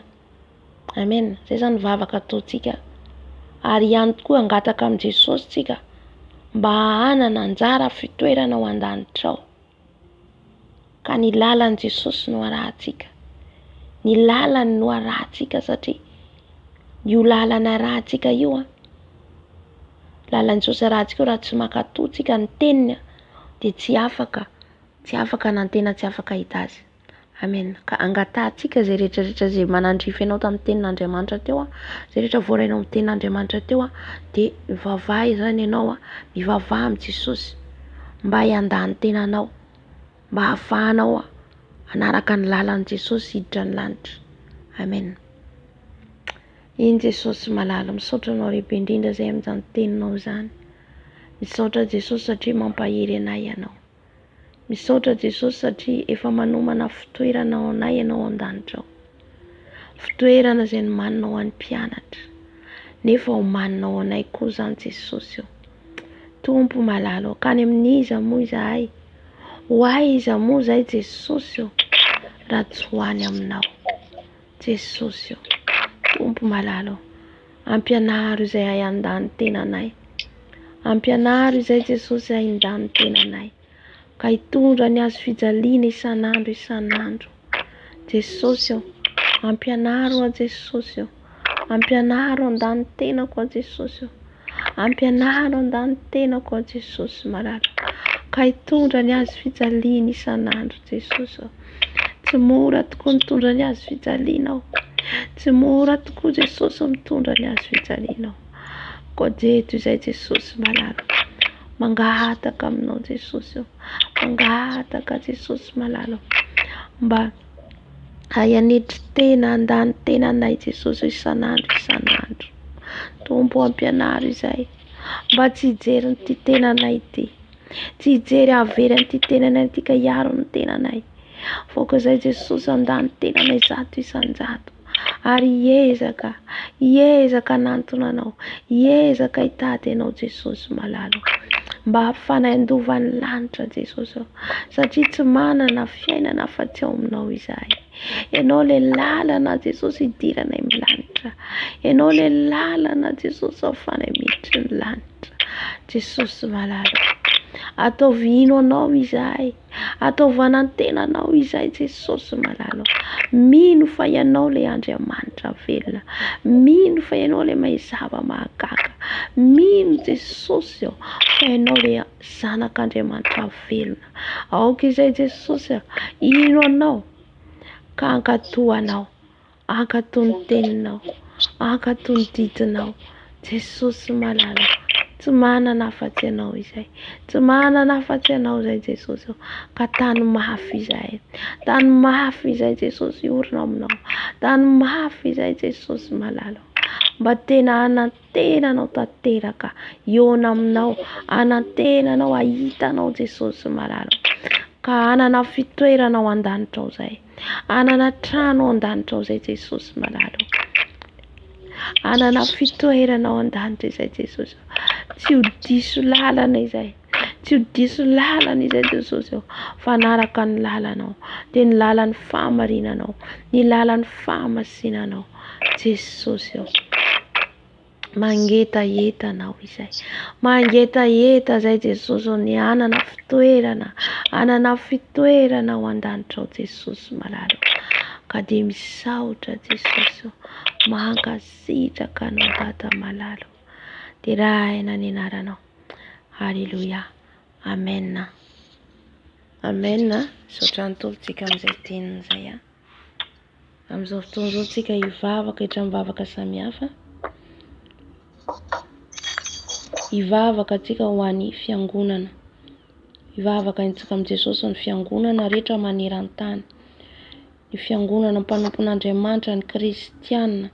Amen. Izay izany vavaka ataontsika. Ary ihany koa hangataka amin'ny Jesosy tsika mba hanana anjara fitoerana ao an-danitra ao. Ka ny lalan'i Jesosy no arahintsika. Ny lalany no arahintsika satria io lalana arahintsika io lalan'i Jesosy arahintsika raha tsy makatoantsika ny teniny dia tsy afaka nantena, tsy afaka hita azy. Amen. Ka angatantsika izay rehetrarehetra izay manandrify ianao tamin'ny tenin'Andriamanitra teo izay rehetra voarainao amin'ny tenin'Andriamanitra teo dia mivavaha izany ianao mivavaha amin'ny Jesosy mba hiandany tenanao, mba hahafahanao hanaraka ny lalan'i Jesosy hiditra ny lanitra. Amen. Iny Jesosy malala, misaotra anao lehibe indrindra izay amin'izany teninao izany. Misaotra Jesosy satria mampahery anay ianao. Misaotra Jesosy satria efa manomana fitoerana ao anay ianao an-danitra ao. Fitoerana izay nomanina ho an'ny mpianatra. Nefa homanina ao anay koa izany Jesosy io. Tompo malala, ka any amin'iza moa izahay? Ho aiza moa izahay Jesosy io? Raha tsy ho any aminao. Jesosy io. Tompo malala, ampianaro izay hay andany tenanay. Ampianaro izay Jesosy hay andany tenanay. Ka hitondra ny azo fijaliana isan'andro. Jesosy io. Ampianaro a Jesosy io. Ampianaro andany tenako a Jesosy io. Ampianaro andany tenako a Jesosy malala. Ka hitondra ny azo fijaliana isan'andro Jesosy io. Tsy mora tokoa mitondra ny azo fijaliana ao. Tsy mora tokoa Jesosy mitondra ny azo fijaliana ao. Koa jeto izay Jesosy malala. Mangataka aminao Jesosy io. Mangataka Jesosy malala. Mba hayanetry tena andany tenanay Jesosy isan'andro. Tompo ampianaro izay. Mba tsy hijery n'ity tenanay ity. Tsy hijery havery n'ity tenanay ity ka hiaro ny tenanay. Voaka izay Jesosy andany tenanay zato isan-jato. Ary hiezaka nantona anao. Hiezaka hitady anao Jesosy malala. Mba hahafanay andovan'ny lanitra Jesosy. Satria tsy manana fiainana afa-tsy ao aminao izahay. Ianao le lalana Jesosy hidiranay amin'ny lanitra. Ianao le lalana Jesosy ahafanay miditra ny lanitra. Jesosy malala. Ataovy ino anao izahay. Ataovy anantenanao izahay Jesosy malala. Mino fa ianao le Andriamanitra velona. Mino fa ianao le maizava mahagaga. Mino Jesosy fa ianao le zanak'Andriamanitra velona. Aoka izay Jesosy ino anao ka ankatoanao. Ankatoa ny teninao. Ankatoa ny didinao. Jesosy malala. Tsy manana afa-tsy ianao izay. Tsy manana afa-tsy ianao izay Jesosy. Ka tany mafy izay. Tany mafy izay Jesosy orina aminao. Tany mafy izay Jesosy malala. Mba tena anantenanao tanteraka. Iona aminao. Anantenanao ahitanao Jesosy malala. Ka anana fitoerana ao an-danitra ao izay. Anana trano ao an-danitra ao izay Jesosy malala. Anana fitoerana ao an-danitra izay Jesosy. Tsy ho diso lalana izay. tsy ho diso lalana izay Jesosy eo, fa naraka ny lalanao, dia ny lalan'ny fahamarinanao, ny lalan'ny fahamasinanao Jesosy eo. Mangetaetanao izay, mangetaeta zay Jesosy eo, ny anana fitoerana ao an-danitra ao Jesosy malalo, ka dia misaotra Jesosy eo, mankasitraka anao Tata malalo, dia raha aina ny anaranao. Halleluja, amen. Amen. Saotra ny tompontsika amin'izay teniny izay. Amin'izao fotoana izao tsika hivavaka hitram-bavaka samihafa, hivavaka tsika ho an'ny fiangonana, hivavaka tsika amin'ny Jesosy ny fiangonana rehetra maneran-tany, ny fiangonana mpanompon'Andriamanitra ny kristianina,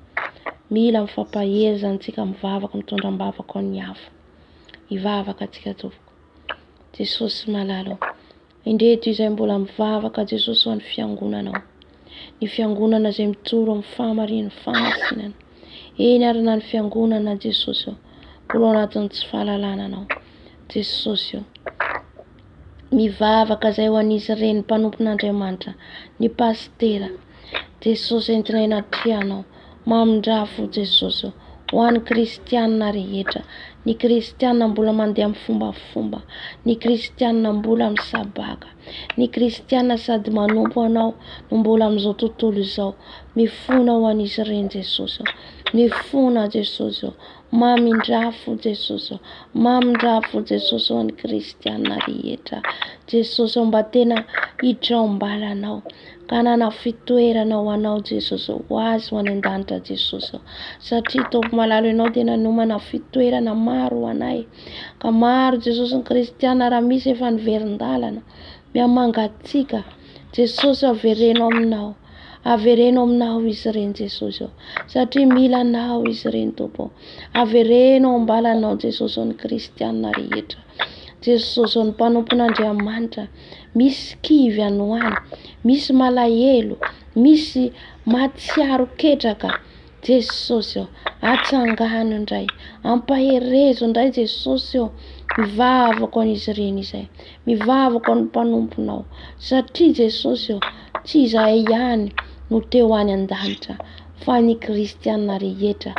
mila mifampahezantsika mivavaka mitondram-bavaka ho ny hafa. Hivavaka tsika tompoko Jesosy malalo, indreto izay mbola mivavaka Jesosy ho an'ny fiangonanao, ny fiangonana izay mitoro amin'ny fahamarinana fahamasinana, eny arina ny fiangonana Jesosy eo, mbola ao anatin'ny tsy fahalalànanao Jesosy eo, mivavaka izay ho an'izy ireny mpanompon'Andriamanitra, ny pastera Jesosy entina inatrianao, mamindra fo Jesosy eo, ho an'ny kristianina rehetra, ny kristianina mbola mandeha amin'ny fombafomba, ny kristianina mbola misabaka, ny kristianina sady manompo anao no mbola amin'izao tontolo izao, mifona ho an'izy ireny Jesosy eo, mifona Jesosy eo, mamindra-fo Jesosy eo, mamindra-fo Jesosy ho an'ny kristianina rehetra Jesosy eo, mba tena hidraom-balanao, ka nana fitoerana ho anao Jesosy eo, ho azy ho any an-danitra Jesosy eo, satria Tompo malalo ianao dia nanomana fitoerana maro ho anay, ka maro Jesosy ny kristianina raha misy efa niverin-dalana, miamangatsika Jesosy averenao aminao, averenao aminao izy ireny Jesosy eo, satria mila anao izy ireny Tompo, averenao ambalanao Jesosy eo ny kristianina rehetra Jesosy eo, ny mpanompon'Andriamanitra, misy kivy anohany, misy malahelo, misy matsiaro ketraka Jesosy eo, atsangano indray, ampaherezo indray Jesosy eo, mivavaka ho an'izy ireny izay, mivavaka ho an'ny mpanomponao, satria Jesosy eo, tsy izahay ihany no teo any an-danitra, fa ny kristianina rehetra,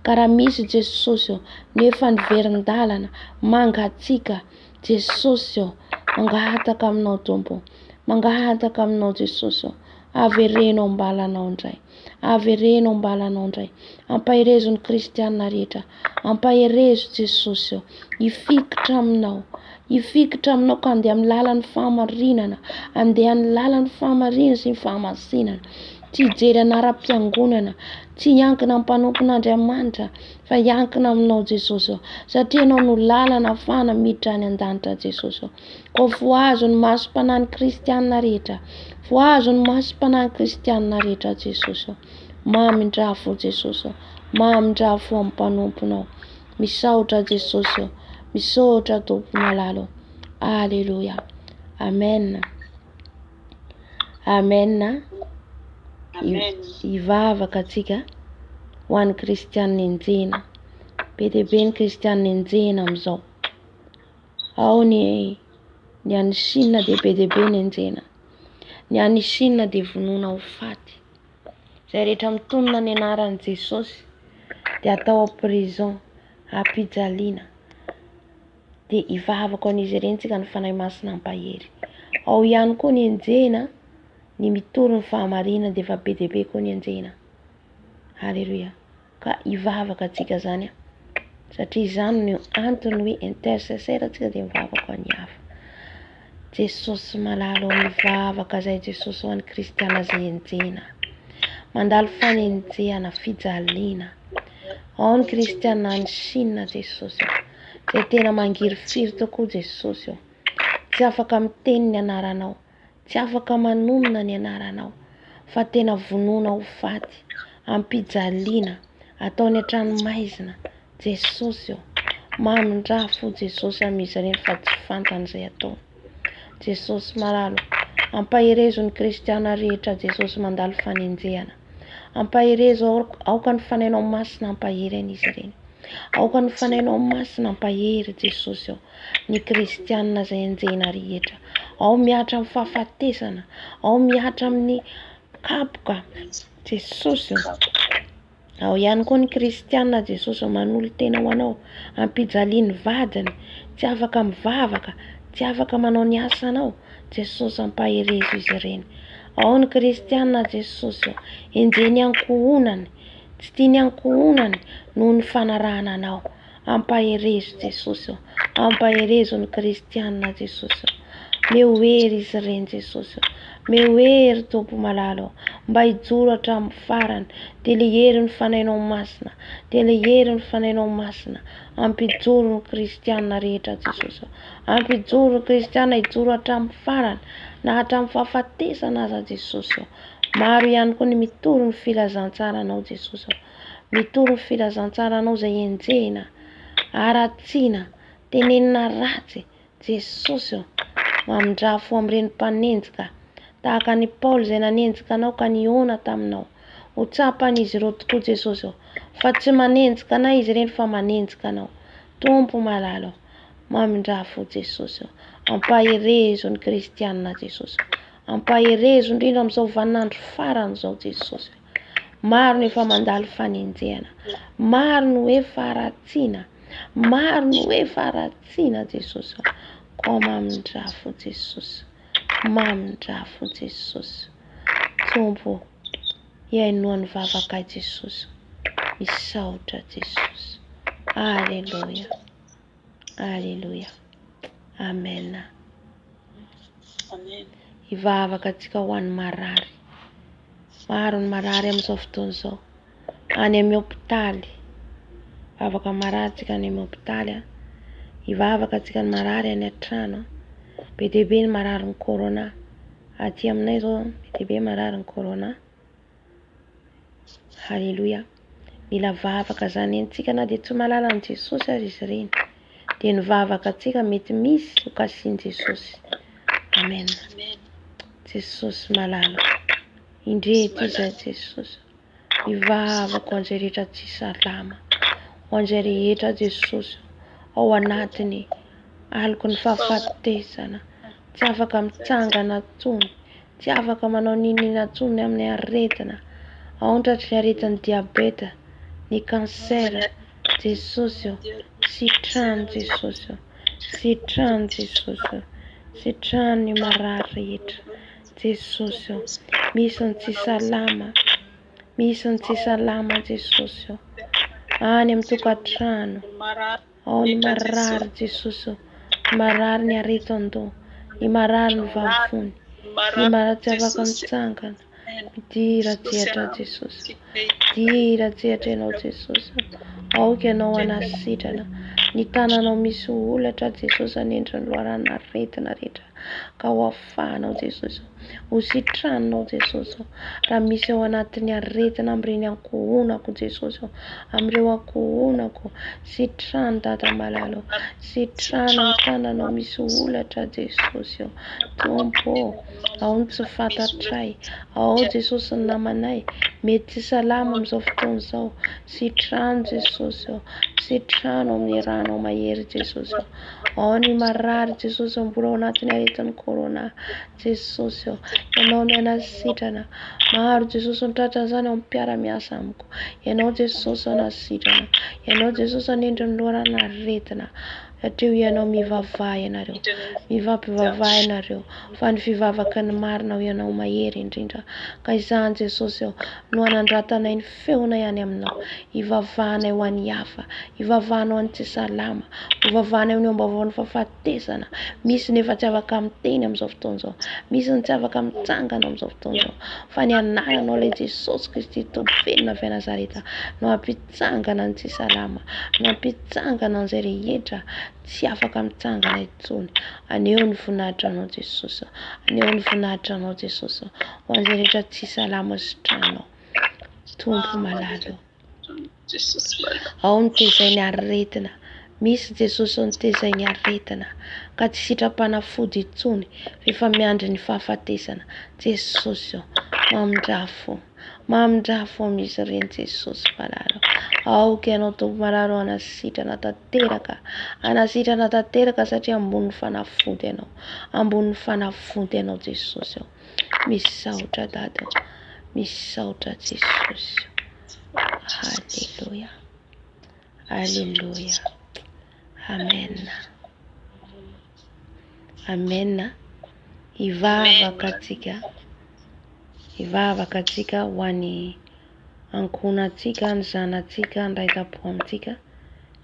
ka raha misy Jesosy eo, nefa niverin-dalana, mangatsika Jesosy eo, mangahataka aminao Tompo, mangahataka aminao Jesosy eo, averenao ambalanao indray, averenao ambalanao indray, ampaherezo ny kristianina rehetra, ampaherezo Jesosy eo, hifikitra aminao, hifikitra aminao ka andeha amin'ny lalan'ny fahamarinana, andeha amin'ny lalan'ny fahamarinana sy ny fahamasinana, tsy hijery anaram-piangonana, tsy hiankina amin'ny mpanompon'Andriamanitra, fa hiankina aminao Jesosy eo, satria ianao no lalana ahafahana miditra any an-danitra Jesosy eo, ko voazo ny masom-panahy ny kristianina rehetra, voazo ny masom-panahy ny kristianina rehetra Jesosy eo, mamindra-fo Jesosy eo, mamindra-fo amin'ny mpanomponao, misaotra Jesosy eo, misaotra Tompo malalo. Alleluja, amen. Amen. Hivavaka atsika ho an'ny kristianina enjena, be dia be ny kristianina enjena amin'izao, ao ny an'ny Chine dia be dia be ny enjena, ny an'ny Chine dia vonoina ho faty, izay rehetra mitonona ny anaran'i Jesosy dia atao ao prison, ampijaliana, dia hivavaka ho an'izy ireny tsika ny fanahy masina ampahery. Ao ihany koa ny enjena, ny mitoro ny fahamarinana dia efa be dia be koa ny enjena. Halleluja, ka hivavaka atsika zany, satria izany no antony hoe intercesseur atsika dia mivavaka ho an'ny hafa. Jesosy malalo, mivavaka izay Jesosy ho an'ny kristianina izay enjena, mandalo fanenjehana, fijaliana, ao ny kristianina any Chine Jesosy eo, izay tena mangiry-firy tokoa Jesosy eo, tsy afaka miteny ny anaranao, tsy afaka manonona ny anaranao, fa tena vonoina ho faty, ampijaliana, ataony an-tranomaizina Jesosy eo, mamindra-fo Jesosy amin'izy ireny fa tsy fantany izay ataony. Jesosy malalo, ampaherezo ny kristianina rehetra Jesosy mandalo fanenjehana, ampaherezo aoka ny fanainao masina ampahery an'izy ireny, aoka ny fanainao masina ampahery Jesosy ao ny kristianina izay enjena rehetra, ao miatra amin'ny fahafatesana, ao miatra amin'ny kapoka Jesosy ao ihany koa ny kristianina Jesosy manolo tena ho anao ampijaliany vadiny, tsy afaka mivavaka, tsy afaka manao ny asanao Jesosy ampaherezo izy ireny. Ao ny kristianina Jesosy enjeny ankohonany, tsy tiany ankohonany noho ny fanarahana anao, ampaherezo Jesosy ampaherezo ny kristianina Jesosy mehoery izy ireny Jesosy mehoery Tompo malalo mba hijoro hatramin'ny farany, dia lehery ny fanainao masina, dia lehery ny fanainao masina, ampijoro ny kristianina rehetra Jesosy ampijoro ny kristianina hijoro hatramin'ny farany na hatramin'ny fahafatesana aza Jesosy maro ihany koa ny mitoro ny filazantsaranao Jesosy mitoro ny filazantsaranao izay enjena aratsiana tenenina ratsy Jesosy mamindrafo amin'ireny mpanenjika tahaka ny Paoly izay nanenjika anao ka niona taminao, ho tsapan'izy ireo tokoa Jesosy fa tsy manenjika anay izy ireny fa manenjika anao. Tompo malalo mamindrafo Jesosy ampaherezo ny kristianina Jesosy ampaherezo indrindra amin'izao vaninandro farany izao Jesosy. Maro ny efa mandalo fanenjehana, maro no efa aratsiana, maro no efa aratsiana Jesosy ko mamindrafo Jesosy, mamindrafo Jesosy. Tompo iainoan'ny vavaka Jesosy, isaotra Jesosy. Alleluia, alleluia, amen. Amen. Hivavaka antsika ho an'ny marary. Maro ny marary amin'izao fotoana izao, any amin'ny hopitaly, vavaka marary antsika any amin'ny hopitaly, hivavaka antsika ny marary any an-trano, be dia be ny marary ny corona. Aty aminay izao be dia be marary ny corona. Halleluia. Mila vavaka zany antsika na dia tsy malala an Jesosy azy izy ireny, dia ny vavaka antsika mety misy ho kasian Jesosy. Amen. Jesosy malala, indreto izy Jesosy, mivavaka ho an'izay rehetra tsy salama, ho an'izay rehetra Jesosy ao anatiny aloko ny fahafatesana, tsy afaka mitsangana tsony, tsy afaka manao ninina tsony amin'ny aretina, ao ny tratry ny aretin'ny diabeta, ny kansera Jesosy sitrano Jesosy, sitrano Jesosy, sitrano ny marary rehetra Jesosy, misy ny tsy salama, misy ny tsy salama Jesosy any amin'ny tokantrano, ao ny marary Jesosy, marary ny aretin-doha, ny marary ny vavony, ny marary tsy afaka mitsangana. Dira jehatra Jesosy, dira jehatra ianao Jesosy, aoka ianao anasitrana, ny tananao misy olatra Jesosy anendry ny loharana aretina rehetra, ka ho afahanao Jesosy, ho sitranonao Jesosy, raha misy ao anatin'ny aretina amin'ireny ankohonako Jesosy, amin'ireo ankohonako, sitrano Dada malalo, sitrano ny tananao misy olatra Jesosy, Tompo, ao ny tsy fantatray, ao Jesosy ny namanay, mety tsy salama amin'izao fotoana izao, sitrano Jesosy, sitrano amin'ny ranao mahery Jesosy, ao ny marary Jesosy mbola ao anatin'ny aretin'ny corona Jesosy, ianao ny anasitrana, maro Jesosy ny tratra izany ao amin'ny mpiara-miasa amiko, ianao Jesosy anasitrana, ianao Jesosy anendry ny loharana aretina, satria ianao mivavaha ianareo, mivampivavaha ianareo, fa ny fivavaka ny marina ho ianao mahery indrindra, ka izany Jesosy no anandratanay ny feona ihany aminao, hivavahanay ho an'ny hafa, hivavahanao any tsy salama, hivavahanay ny ambavaon'ny fahafatesana, misy nefa tsy afaka miteny amin'izao fotoana izao, misy ny tsy afaka mitsangana amin'izao fotoana izao, fa ny anaranao ilay Jesosy Kristy Tompo velona avy Nazareta no ampitsangana ny tsy salama, no ampitsangana an'izay rehetra tsy afaka mitsangana intsony. Aneo ny voninahitranao Jesosy, aneo ny voninahitranao Jesosy, ho an'izay rehetra tsy salama sitranao, Tompo malalo. Ao ny tezainy aretina, misy Jesosy ny tezainy aretina, ka tsy sitrapanafody intsony rehefa miandry ny fahafatesana Jesosy mamindrafo, Mamindrafo misy ireny Jesosy malalo. Aoka ianao tompo malalo anasitrana tanteraka satria ambony fanafody ianao. Ambony fanafody ianao Jesosy ao. Misaotra Dada. Misaotra Jesosy. Halleluja. Halleluja. Amen. Amen. Ivavaka atsika ho an'ny ankohonantsika, ny zanatsika, ny raitapo amintsika.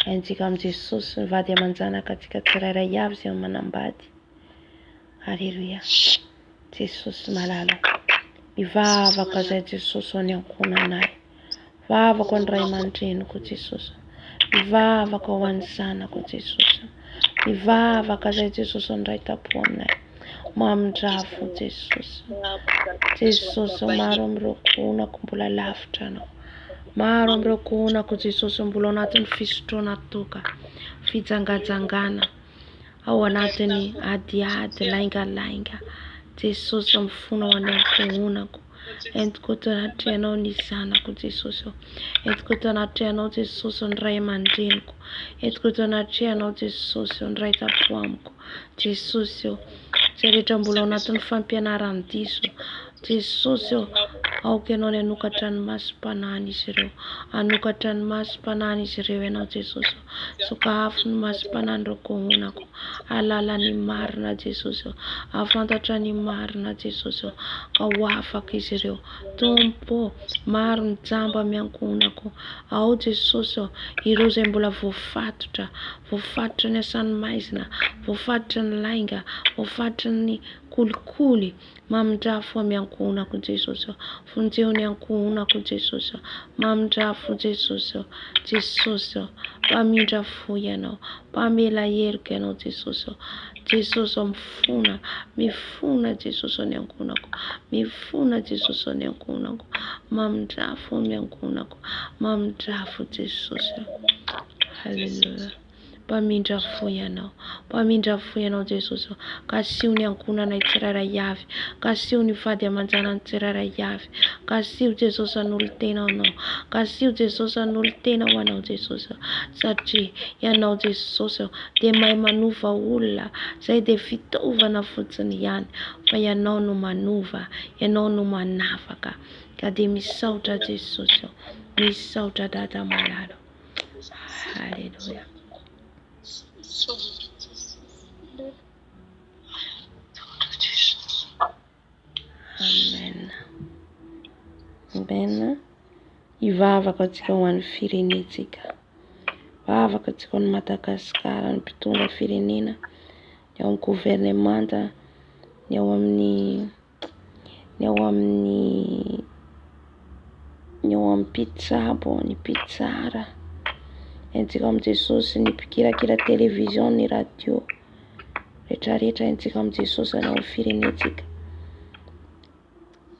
Haintsika amin'i Jesosy mivady aman-janaka atsika tsirairay avy izay manambady. Halleluja. Jesosy malalo. Ivavaka izay Jesosy ho an'ny ankohonanay. Ivavaka ho an'ny ray aman-dreniko Jesosy. Ivavaka ho an'ny zanako Jesosy. Ivavaka izay Jesosy ho an'ny raitapo aminay. Mamindrafo Jesosy. Jesosy maro amin'ireo kohonako mbola lavitra anao. Maro amin'ireo kohonako Jesosy mbola anatin'ny fisotroana toka, fijangajangana, ao anatin'ny adiady, laingalainga. Jesosy mifona ho an'ny ankohonako. Entiko tanatrehanao ny zanako Jesosy. Entiko tanatrehanao Jesosy ny ray aman-dreniko. Entiko tanatrehanao Jesosy ny raitapo amiko. Jesosy izay rehetra mbola anatin'ny fampianaran'ny diso. Jesosy aoka ianao ny hanokatra ny masim-panahy izy ireo. Hanokatra ny masim-panahy izy ireo ianao Jesosy. Sokafo ny masim-panahy ireo kohonako. Alala ny marina Jesosy. Afantatra ny marina Jesosy. Ka ho afaka izy ireo. Tompo maro ny jamba miankohonako. Ao Jesosy ireo izay mbola voafatotra. Voafatotra ny asan'ny maizina. Voafatotra ny lainga. Voafatotra ny kolikoly. Mamindrafo miankohonako Jesosy. Fonjeo ny ankohonako Jesosy. Mamindrafo Jesosy. Jesosy mpamindrafo ianao. Mpamela herika ianao Jesosy. Jesosy mifona Jesosy ny ankohonako. Mifona Jesosy ny ankohonako. Mamindrafo miankohonako. Mamindrafo Jesosy. Halleluja. Mpamindrafo ianao. Mpamindrafo ianao Jesosy. Kasio ny ankohonanay tsirairay avy. Kasio ny vady aman-janany tsirairay avy. Kasio Jesosy an'olon-tena anao. Kasio Jesosy an'olon-tena ho anao Jesosy. Satria ianao Jesosy dia mahay manova olona. Zay dia fitaovana fotsiny ihany. Fa ianao no manova. Ianao no manafaka. Ka dia misaotra Jesosy. Misaotra Dada malalo. Halleluja. Amen. Amen. Ivavaka atsika ho an'ny firenetsika. Ivavaka atsika ho an'ny Madagasikara, ny mpitondra firenena, ny ao amin'ny gouvernemanta, ny ao amin'ny mpitsabo, ny mpitsara. Haintsika amin'i Jesosy ny mpikirakira televizion, ny radio. Rehetrarehetra haintsika amin'i Jesosy anao amin'ny firenetsika.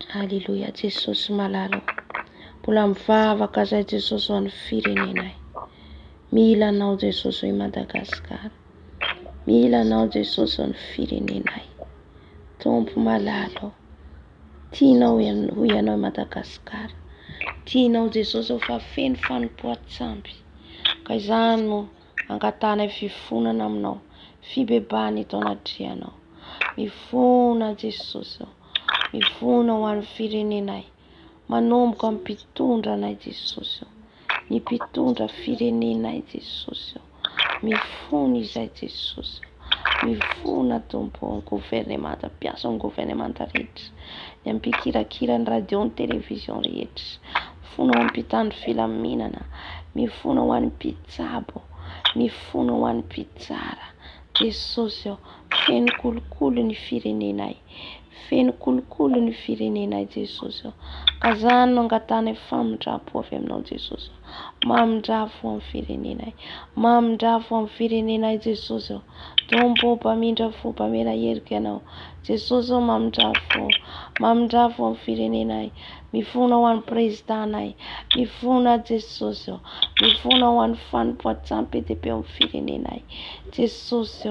Halleluja. Jesosy malalo. Mbola mivavaka izay Jesosy ho an'ny firenenay. Mila anao Jesosy i Madagasikara. Mila anao Jesosy ho an'ny firenenay. Tompo malalo. Tianao ho ianao i Madagasikara. Tianao Jesosy fa feno fanompoan-tsamby. Ka izany no angatanay fifonana aminao. Fibebany eto anatrehanao. Mifona Jesosy. Mifona ho an'ny firenenay. Manomboka mpitondra anay Jesosy. Ny mpitondra firenenay Jesosy. Mifona izay Jesosy. Mifona tompo ny gouvernemanta. Mpiasa ny gouvernemanta rehetra. Ny ampikirakira ny radio ny televizion rehetra. Mifona ho an'ny mpitandro filaminana. Mifona ho an'ny mpitsabo. Mifona ho an'ny mpitsara. Jesosy feno kolokolo ny firenenay. Feno kolokolo ny firenenay Jesosy. Ka izany no angatanay famindrapo avy aminao Jesosy. Mamindrafo amin'ny firenenay. Mamindrafo amin'ny firenenay Jesosy. Tompo mpamindrafo, mpamela herika ianao. Jesosy mamindrafo. Mamindrafo amin'ny firenenay. Mifona ho an'ny prezidanay. Mifona Jesosy. Mifona ho an'ny fanompoan-tsampy be dia be amin'ny firenenay. Jesosy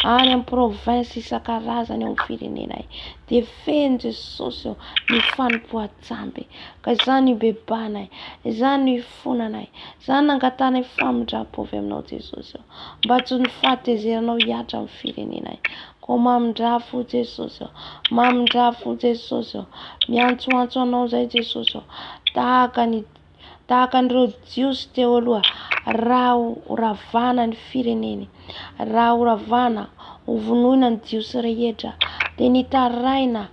any amin'ny province isan-karazany eo amin'ny firenenay. De feno Jesosy eo ny fanompoan-tsamby. Ka izany no bebanay, izany no ifonanay, izany nangatanay famindrapo avy aminao Jesosy eo. Mba tsy ny fahatezeranao hiatra amin'ny firenenay. Ko mamindrafo Jesosy eo, mamindrafo Jesosy eo, miantsoantso anao zay Jesosy eo. Tahaka an'ireo jiosy teo aloha, raha horavana ny fireneny, raha horavana hovonoina ny jiosy rehetra, de nitaraina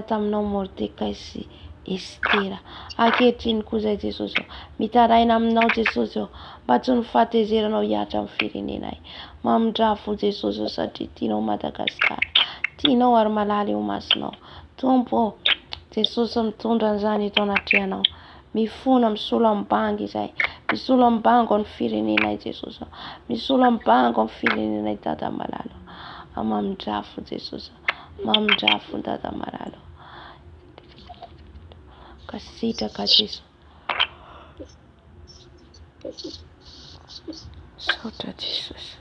taminao Mordekay sy Estera. Ankehitriny koa zay Jesosy eo, mitaraina aminao Jesosy eo, mba tsy ny fahatezeranao hiatra amin'ny firenenay. Mamindrafo Jesosy eo satria tianao Madagasikara, tianao ary malala eo masonao. Tompo Jesosy mitondra an'izany eto anatrehanao. Mifona misolo ambangy izay, misolo ambango amin'ny firenenay Jesosy eo, misolo ambango amin'ny firenenay Dada malala. Mamindrafo Jesosy, mamindrafo Dada malala. Ka sitraka Jesosy. Saotra Jesosy.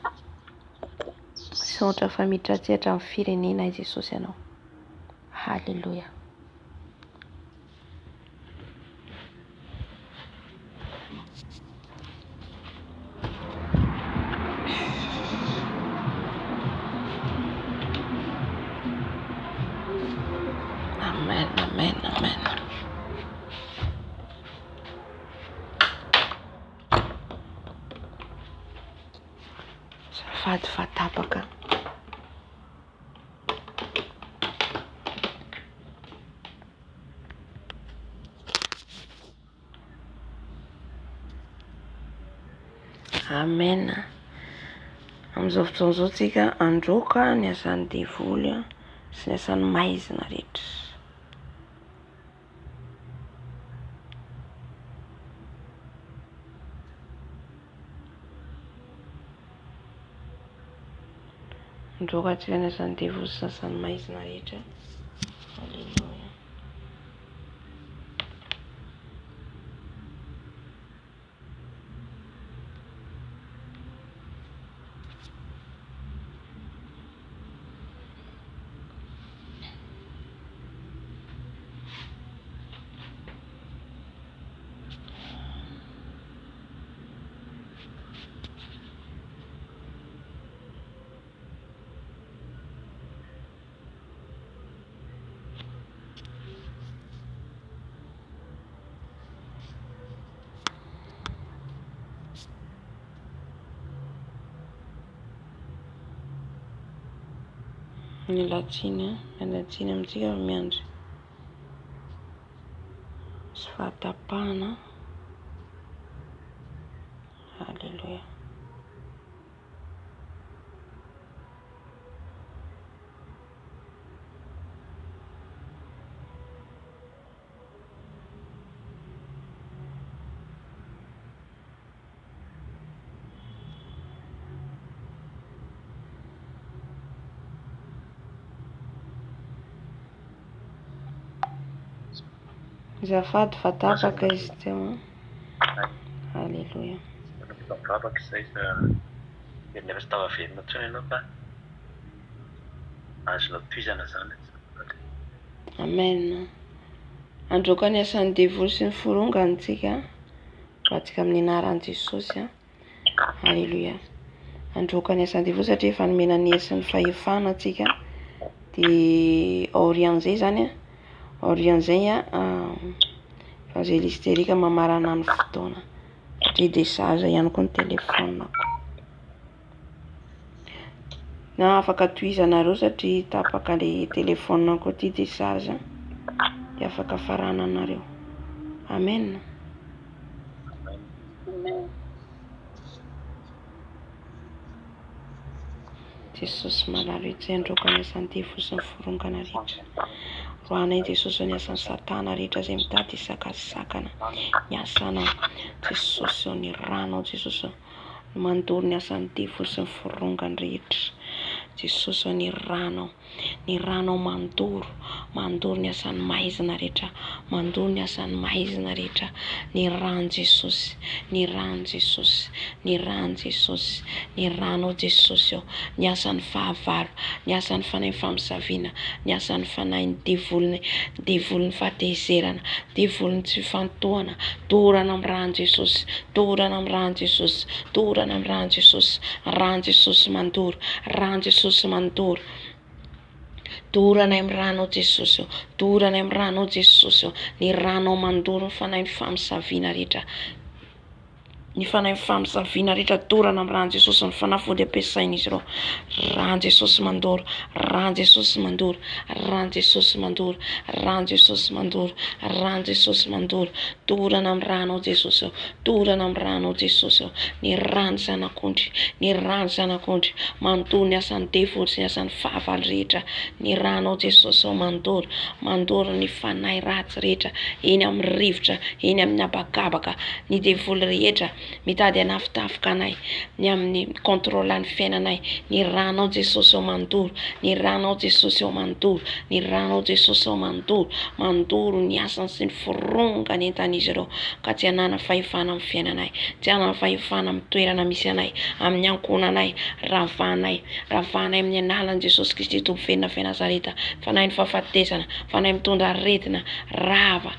Saotra fa mitratratra amin'ny firenenay Jesosy ianao. Halleluja. Amen, amen, amen. Safady fatapaka. Amen. Amin'izao fotoana izao tsika androka ny asan'ny devoly sy ny asan'ny maizina rehetra. Androka atsika ny asan'ny devoly sy ny asan'ny maizina rehetra. Halleluja. Ny latsiny amintsika miandry sy fahatapahana. Halleluja. Zafady fatapaka izy teo. Halleluja. Mitavavaka izay nefa tsy tavavelona intsony ianao fa azonao tohizana zany. Amen. Androka ny asan'ny devoly sy ny forongany tsika mba tsika amin'ny anaran'i Jesosy. Halleluja. Androka ny asan'ny devoly satria efa nomena ny hery sy ny fahefana tsika. De aorian'izay zany aorian'izay evangeliste Erika mamarana ny fotoana. Satria desaza ihany koa ny telefonako. Na afaka tohizanareo satria tapaka le telefonako ty desaza. De afaka farana anareo. Amen. Amen. Jesosy malalo etsy androka ny asan'ny devoly sy ny forongana rehetra. Roanay Jesosy ny asan'ny satana rehetra izay mitady hisakasakana ny asanao. Jesosy eo ny ranao Jesosy eo. Mandoro ny asan'ny devoly sy ny forongany rehetra. Jesosy ny rano mandoro ny asan'ny maizina rehetra, mandoro ny asan'ny maizina rehetra, ny rano Jesosy, ny rano Jesosy, ny rano Jesosy, ny rano Jesosy, ny asan'ny fahavalo, ny asan'ny fanahy famisaviana, ny asan'ny fanahy devolony fahatezerana, devolony tsy fantohana, dorana amin'ny rano Jesosy, dorana amin'ny rano Jesosy, dorana amin'ny rano Jesosy, rano Jesosy mandoro, rano Jesosy mandoro. Dorana amin'ny rano Jesosy, dorana amin'ny rano Jesosy, ny rano mandoro ny fanahy famisaviana rehetra. Ny fanahy famisaviana rehetra dorana amin'ny rano Jesosy, ny fanafody ampiasain'izy ireo. Rano Jesosy mandoro, rano Jesosy mandoro, rano Jesosy mandoro, rano Jesosy mandoro, rano Jesosy mandoro. Dorana amin'ny rano Jesosy, dorana amin'ny rano Jesosy, ny rano zanak'ondry, ny rano zanak'ondry, mandoro ny asan'ny devoly sy ny asan'ny fahavalo rehetra. Ny rano Jesosy mandoro, mandoro ny fanahy ratsy rehetra, eny amin'ny rivotra, eny amin'ny abakabaka, ny devoly rehetra mitady hanafitafika anay, ny amin'ny kontrolan'ny fiainanay. Ny rano Jesosy mandoro, ny rano Jesosy mandoro, ny rano Jesosy mandoro, mandoro ny asany sy ny forongany entan'izy ireo, ka tsy hanana fahefana amin'ny fiainanay, tsy hanana fahefana amin'ny toerana misy anay, amin'ny ankonanay, ravanay amin'ny analan'i Jesosy Kristy Tompo fenina fy Nazareta, fanahy ny fahafatesana, fanahy mitondra aretina, rava,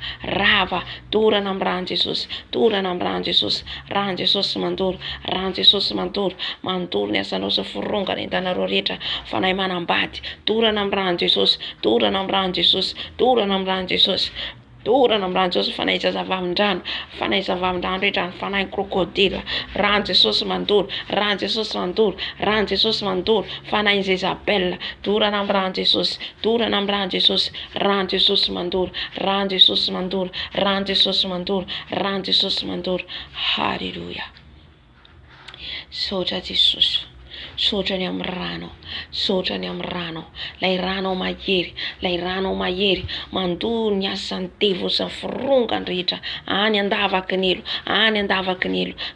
dorana amin'ny rano Jesosy, dorana amin'ny rano Jesosy, rano Jesosy mandoro, rano Jesosy mandoro, mandoro ny asanao sy forongany entanareo rehetra, fanahy manambady, dorana amin'ny rano Jesosy, dorana amin'ny rano Jesosy, dorana amin'ny rano Jesosy. Dorana amin'ny rano Jesosy, fanahy zazavavindrano, fanahy zavavindrano rehetra, fanahy krokodila, rano Jesosy mandoro, rano Jesosy mandoro, rano Jesosy mandoro, fanahy Jezabel, dorana amin'ny rano Jesosy, dorana amin'ny rano Jesosy, rano Jesosy mandoro, rano Jesosy mandoro, rano Jesosy mandoro, rano Jesosy mandoro. Haleluya. Sotra Jesosy, sotrany amin'ny rano, sotrany amin'ny rano, lay rano mahery, mandoro ny asan'ny devoly sy ny forongany rehetra, any andavakin'elo,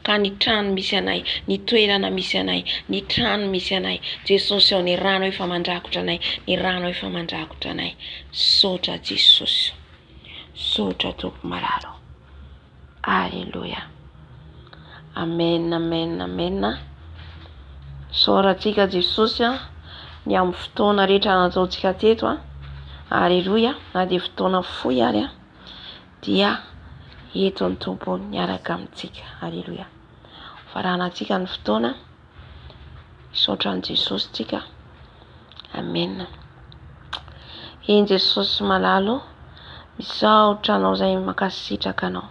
ka ny trano misy anay, ny toerana misy anay, ny trano misy anay. Jesosy ao, ny rano efa mandrakotra anay, ny rano efa mandrakotra anay. Sotra Jesosy, sotra Tompo malalo. Aleluya. Amen. Soratsika Jesosy ny amin'ny fotoana rehetra nataontsika teto. Aleluya. Na dia fotoana fohy ary dia eto ny Tompo miaraka amintsika. Aleluya. Faranantsika ny fotoana, sotran'i Jesosy tsika. Amen. Eny Jesosy malalo, misaotra anao izay makasitraka anao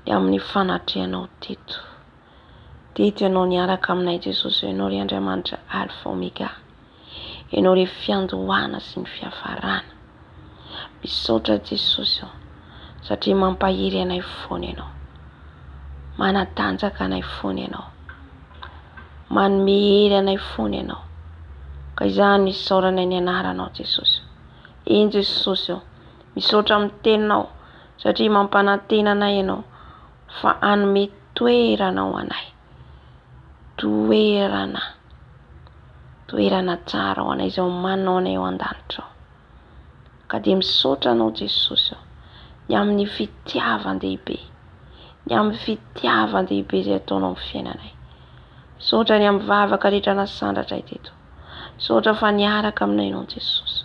ny amin'ny fanatrehanao teto. Teto ianao niaraka aminay Jesosy, ianao ry Andriamanitra Alpha Omega, ianao ry fiandohana sy ny fiafarana. Misaotra Jesosy satria mampahiry anay foana ianao, manatanjaka anay foana ianao, manome hery anay foana ianao. Ka izany misaorana ny anaranao Jesosy. Eny Jesosy, misaotra amin'ny teninao satria mampanantena anay ianao, fa hanome toerana ho anay, toerana tsara ho anay izay manao anay ao an-danitra. Ka dia misaotra anao Jesosy ny amin'ny fitiavan-dehibe, ny amin'ny fitiavan-dehibe izay ataonao amin'ny fiainanay. Misaotra ny amin'ny vavaka rehetra nasandratray teto. Misaotra fa niaraka aminay ianao Jesosy.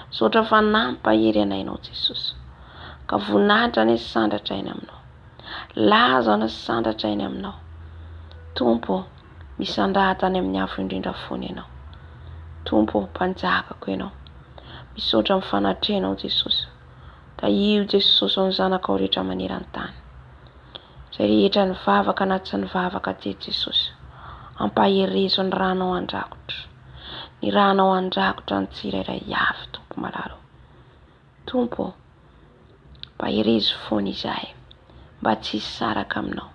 Misaotra fa nampahery anay ianao Jesosy. Ka voninahitra ny sandatra eny aminao, laza ny sandatra eny aminao. Tompo, misandrahata any amin'ny afo indrindra foana ianao. Tompo, mpanjakako ianao. Misaotra amin'ny fanatrehanao Jesosy. Da io Jesosy ny zanakao rehetra maneran-tany, izay rehetra ny vavaka na tsy ny vavaka teto Jesosy, ampaherezo ny ranao an-drakotra, ny ranao an-drakotra ny tsirairay avy Tompo malalo. Tompo, mpaherezo foana izahay mba tsy hisaraka aminao,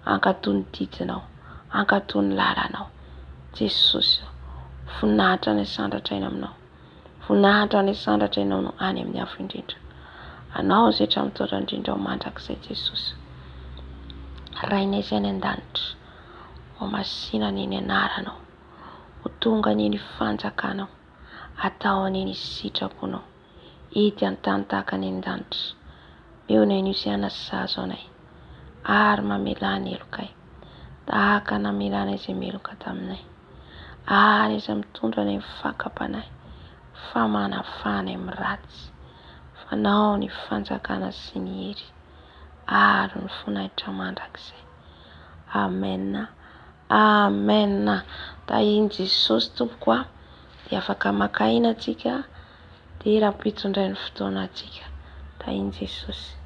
ankatony didinao, ankatony lalanao. Jesosy, voninahitra ny sandatra eny aminao, voninahitra ny sandatra eny aminao any amin'ny afo indrindra. Anao izay tramitondra indrindra ao mandrakizay Jesosy. Rainay izay any an-danitra, ho masinany ny anaranao, ho tonga an'iny fanjakanao, atao an'iny sitraponao, ity an-tany tahaka ny an-danitra. Eo na inosihana zazo anay, ary mamelany elokay, tahaka namelana izay meloka taminay, ary izay mitondra anay mifakapanay, fa manafany amin'ny ratsy. Fanao ny fanjakana sy ny hery, ary ny fonahitra mandrakizay. Amen. Amen. Tahiny Jesosy tompoko a, dia afaka maka ina antsika, dia raha ampitondray ny fotoana antsika. Tahiny Jesosy.